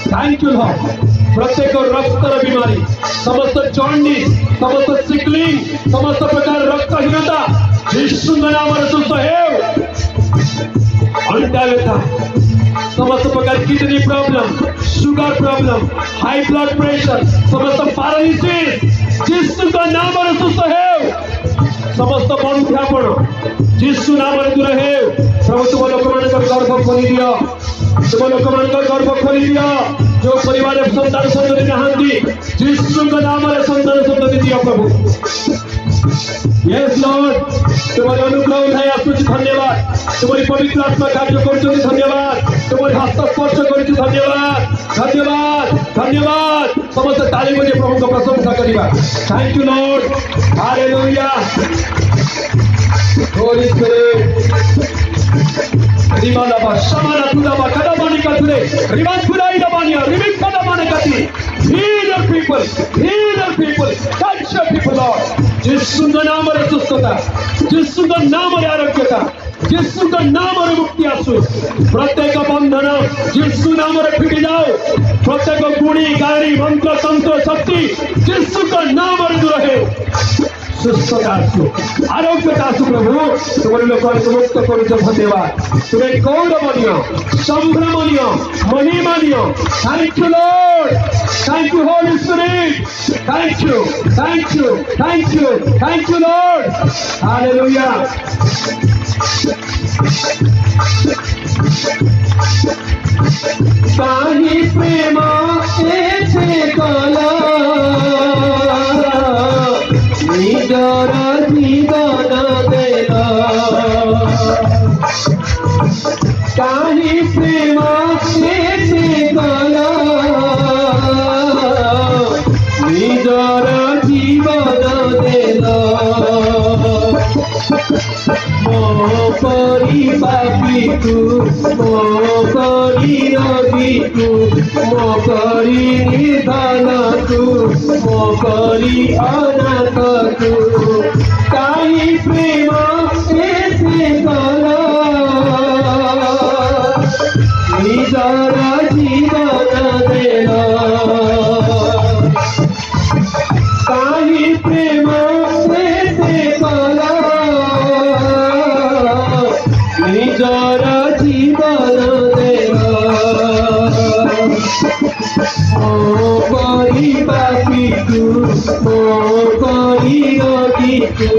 thank you Lord प्रत्येक रक्तर बीमारी समस्त जॉन्डिस समस्त सिकलिंग समस्त प्रकार रक्तहीनता यीशु का नाम रे सुस्थ हेउ अंडा व्यथा समस्त प्रकार kidney problem sugar problem high blood pressure समस्त पैरालिसिस यीशु का नाम रे सुस्थ हेउ समस्त बंध्यापन यीशु नाम रे दूर हेउ प्रभु तुम लोक मान गर्भ खोली दियो तुम लोक मान गर्भ खोली दियो जो परिवार संतान संतति नहांती यीशु का नाम रे संतान संतति दियो प्रभु यस लॉर्ड तुम्हारे अनुग्रह उठाई आसुची धन्यवाद तुम्हारी पवित्र आत्मा कार्य कर धन्यवाद तुम्हारी हस्तस्पर्श कर धन्यवाद धन्यवाद धन्यवाद समस्त ताली बजे प्रभु को प्रशंसा करिबा thank you lord hallelujah holy spirit रिमाला बा समाना तुदा बा kada mani katule riman kulai da mania rimin kada mani kati heal your people touch your people Lord यीशु का नाम रे सुस्थता यीशु का नाम रे आरोग्यता यीशु का नाम रे मुक्ति आसु प्रत्येक बंधन यीशु नाम रे फिटी जाओ प्रत्येक गुणी गाड़ी मंत्र तंत्र शक्ति यीशु का नाम रे दूर है सुस्थता आसु आरोग्यता आसु प्रभु तुम्हारे लोक मुक्त कर धन्यवाद तुम्हें गौरवनीय संभ्रमणीय महिमानीय thank you lord thank you holy spirit thank you thank you thank you thank you lord hallelujah काही प्रेम एथे कला निजर जीवन देला काही प्रेम एथे कला निजर जीवन देला मो करी पापी तू मो करी रोगी तू मो करी निधन तू मो करी अनाथ तू काही प्रेम ऐसे कला निजर जीवन देला काही प्रेम ऐसे कला निजर जीवन देला ओ करी पापी तू ओ करी रोगी तू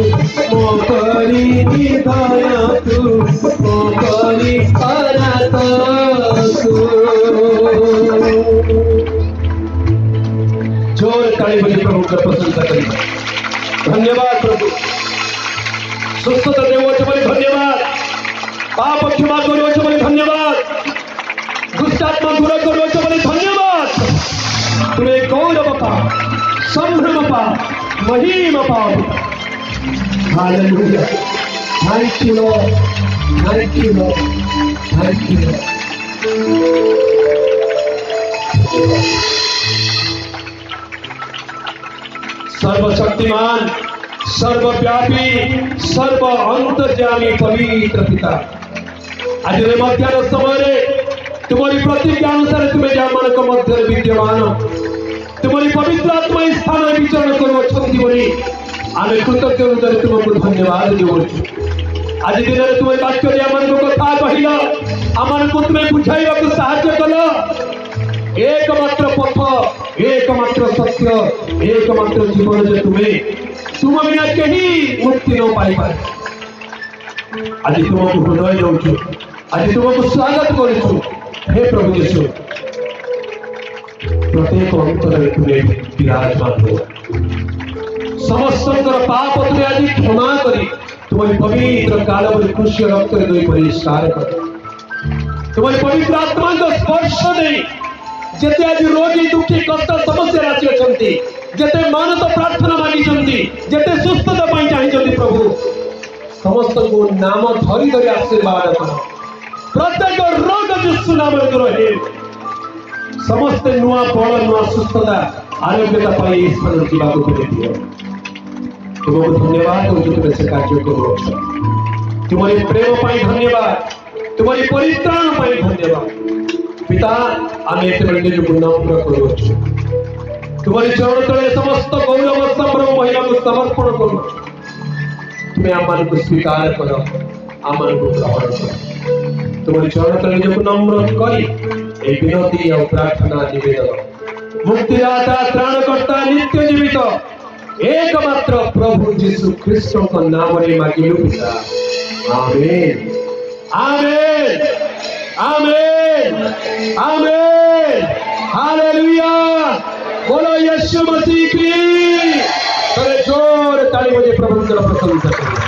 ओ करी निधन तू ओ करी अनाथ तू जोर ताली बजे प्रभु का प्रशंसा करें धन्यवाद प्रभु सुस्थता देवोचे बले धन्यवाद पाप क्षमा करोचे बले धन्यवाद दुष्टात्मा दूर करोचे बले धन्यवाद तुम्हें गौरव पा संभ्रम पा महिमा पा hallelujah Thank you, Lord. Thank you, Lord. Thank you, Lord. सर्वशक्तिमान, सर्वव्यापी, सर्व अंतर्यामी पवित्र पिता, आज मध्याह्न समय तुम्हारी प्रतिज्ञा अनुसार तुम्हें जहाँ मध्य विद्यमान तुम्हारी पवित्र आत्मा स्थान विचरण कर आम कृतज्ञ हृदय तुमको धन्यवाद देवु। आज दिन में तुम वाक्य आम कथा कहल आम को तुम्हें बुझाइवा साहाय्य कल। एकमात्र पथ, एकमात्र सत्य, एकमात्र जीवन जो तुम्हें तुम बिना कहीं मुक्ति न पाई पारे। आज तुमको हृदय दौचु, आज तुमको स्वागत करूँ। हे प्रभु यीशु, प्रत्येक अंतर तुम्हें विराजमान हो। समस्त पाप तुम्हें आज क्षमा करी तुम्हारी पवित्र कालवरी कृष्ण रक्त परिष्कार कर। तुम्हारी पवित्र आत्मा को स्पर्श नहीं जेते आज रोगी दुखी कष्ट समस्या राशि अच्छी जेते मानत प्रार्थना मागी जेते सुस्थता चाहिए प्रभु समस्त को नाम धरी धरी आशीर्वाद कर। प्रत्येक रोग यीशु नाम रहे समस्त नुआ बल नुआ सुस्थता आरोग्यता पाई स्थान जीवा को दियो। तुमको धन्यवाद तुम्हें से कार्य करो। तुम्हारी प्रेम पाई धन्यवाद, तुम्हारी परित्राण पाई धन्यवाद। पिता आम निज को नम्र करू। तुम्हारी चरण तले समस्त गौरव संभ्रम महिला को समर्पण करू। तुम्हें आम को स्वीकार कर, आम को ग्रहण कर। तुम्हारी चरण तले निज को नम्र करी विनती और प्रार्थना निवेदन मुक्तिदाता त्राणकर्ता नित्य जीवित एकमात्र प्रभु यीशु ख्रीष्ट नाम मांगिलु पिता। आमेन आमेन आमेन आमेन। हालेलुया। बोलो यीशु मसीह की। जोर ताली बजे प्रभु की प्रशंसा करें।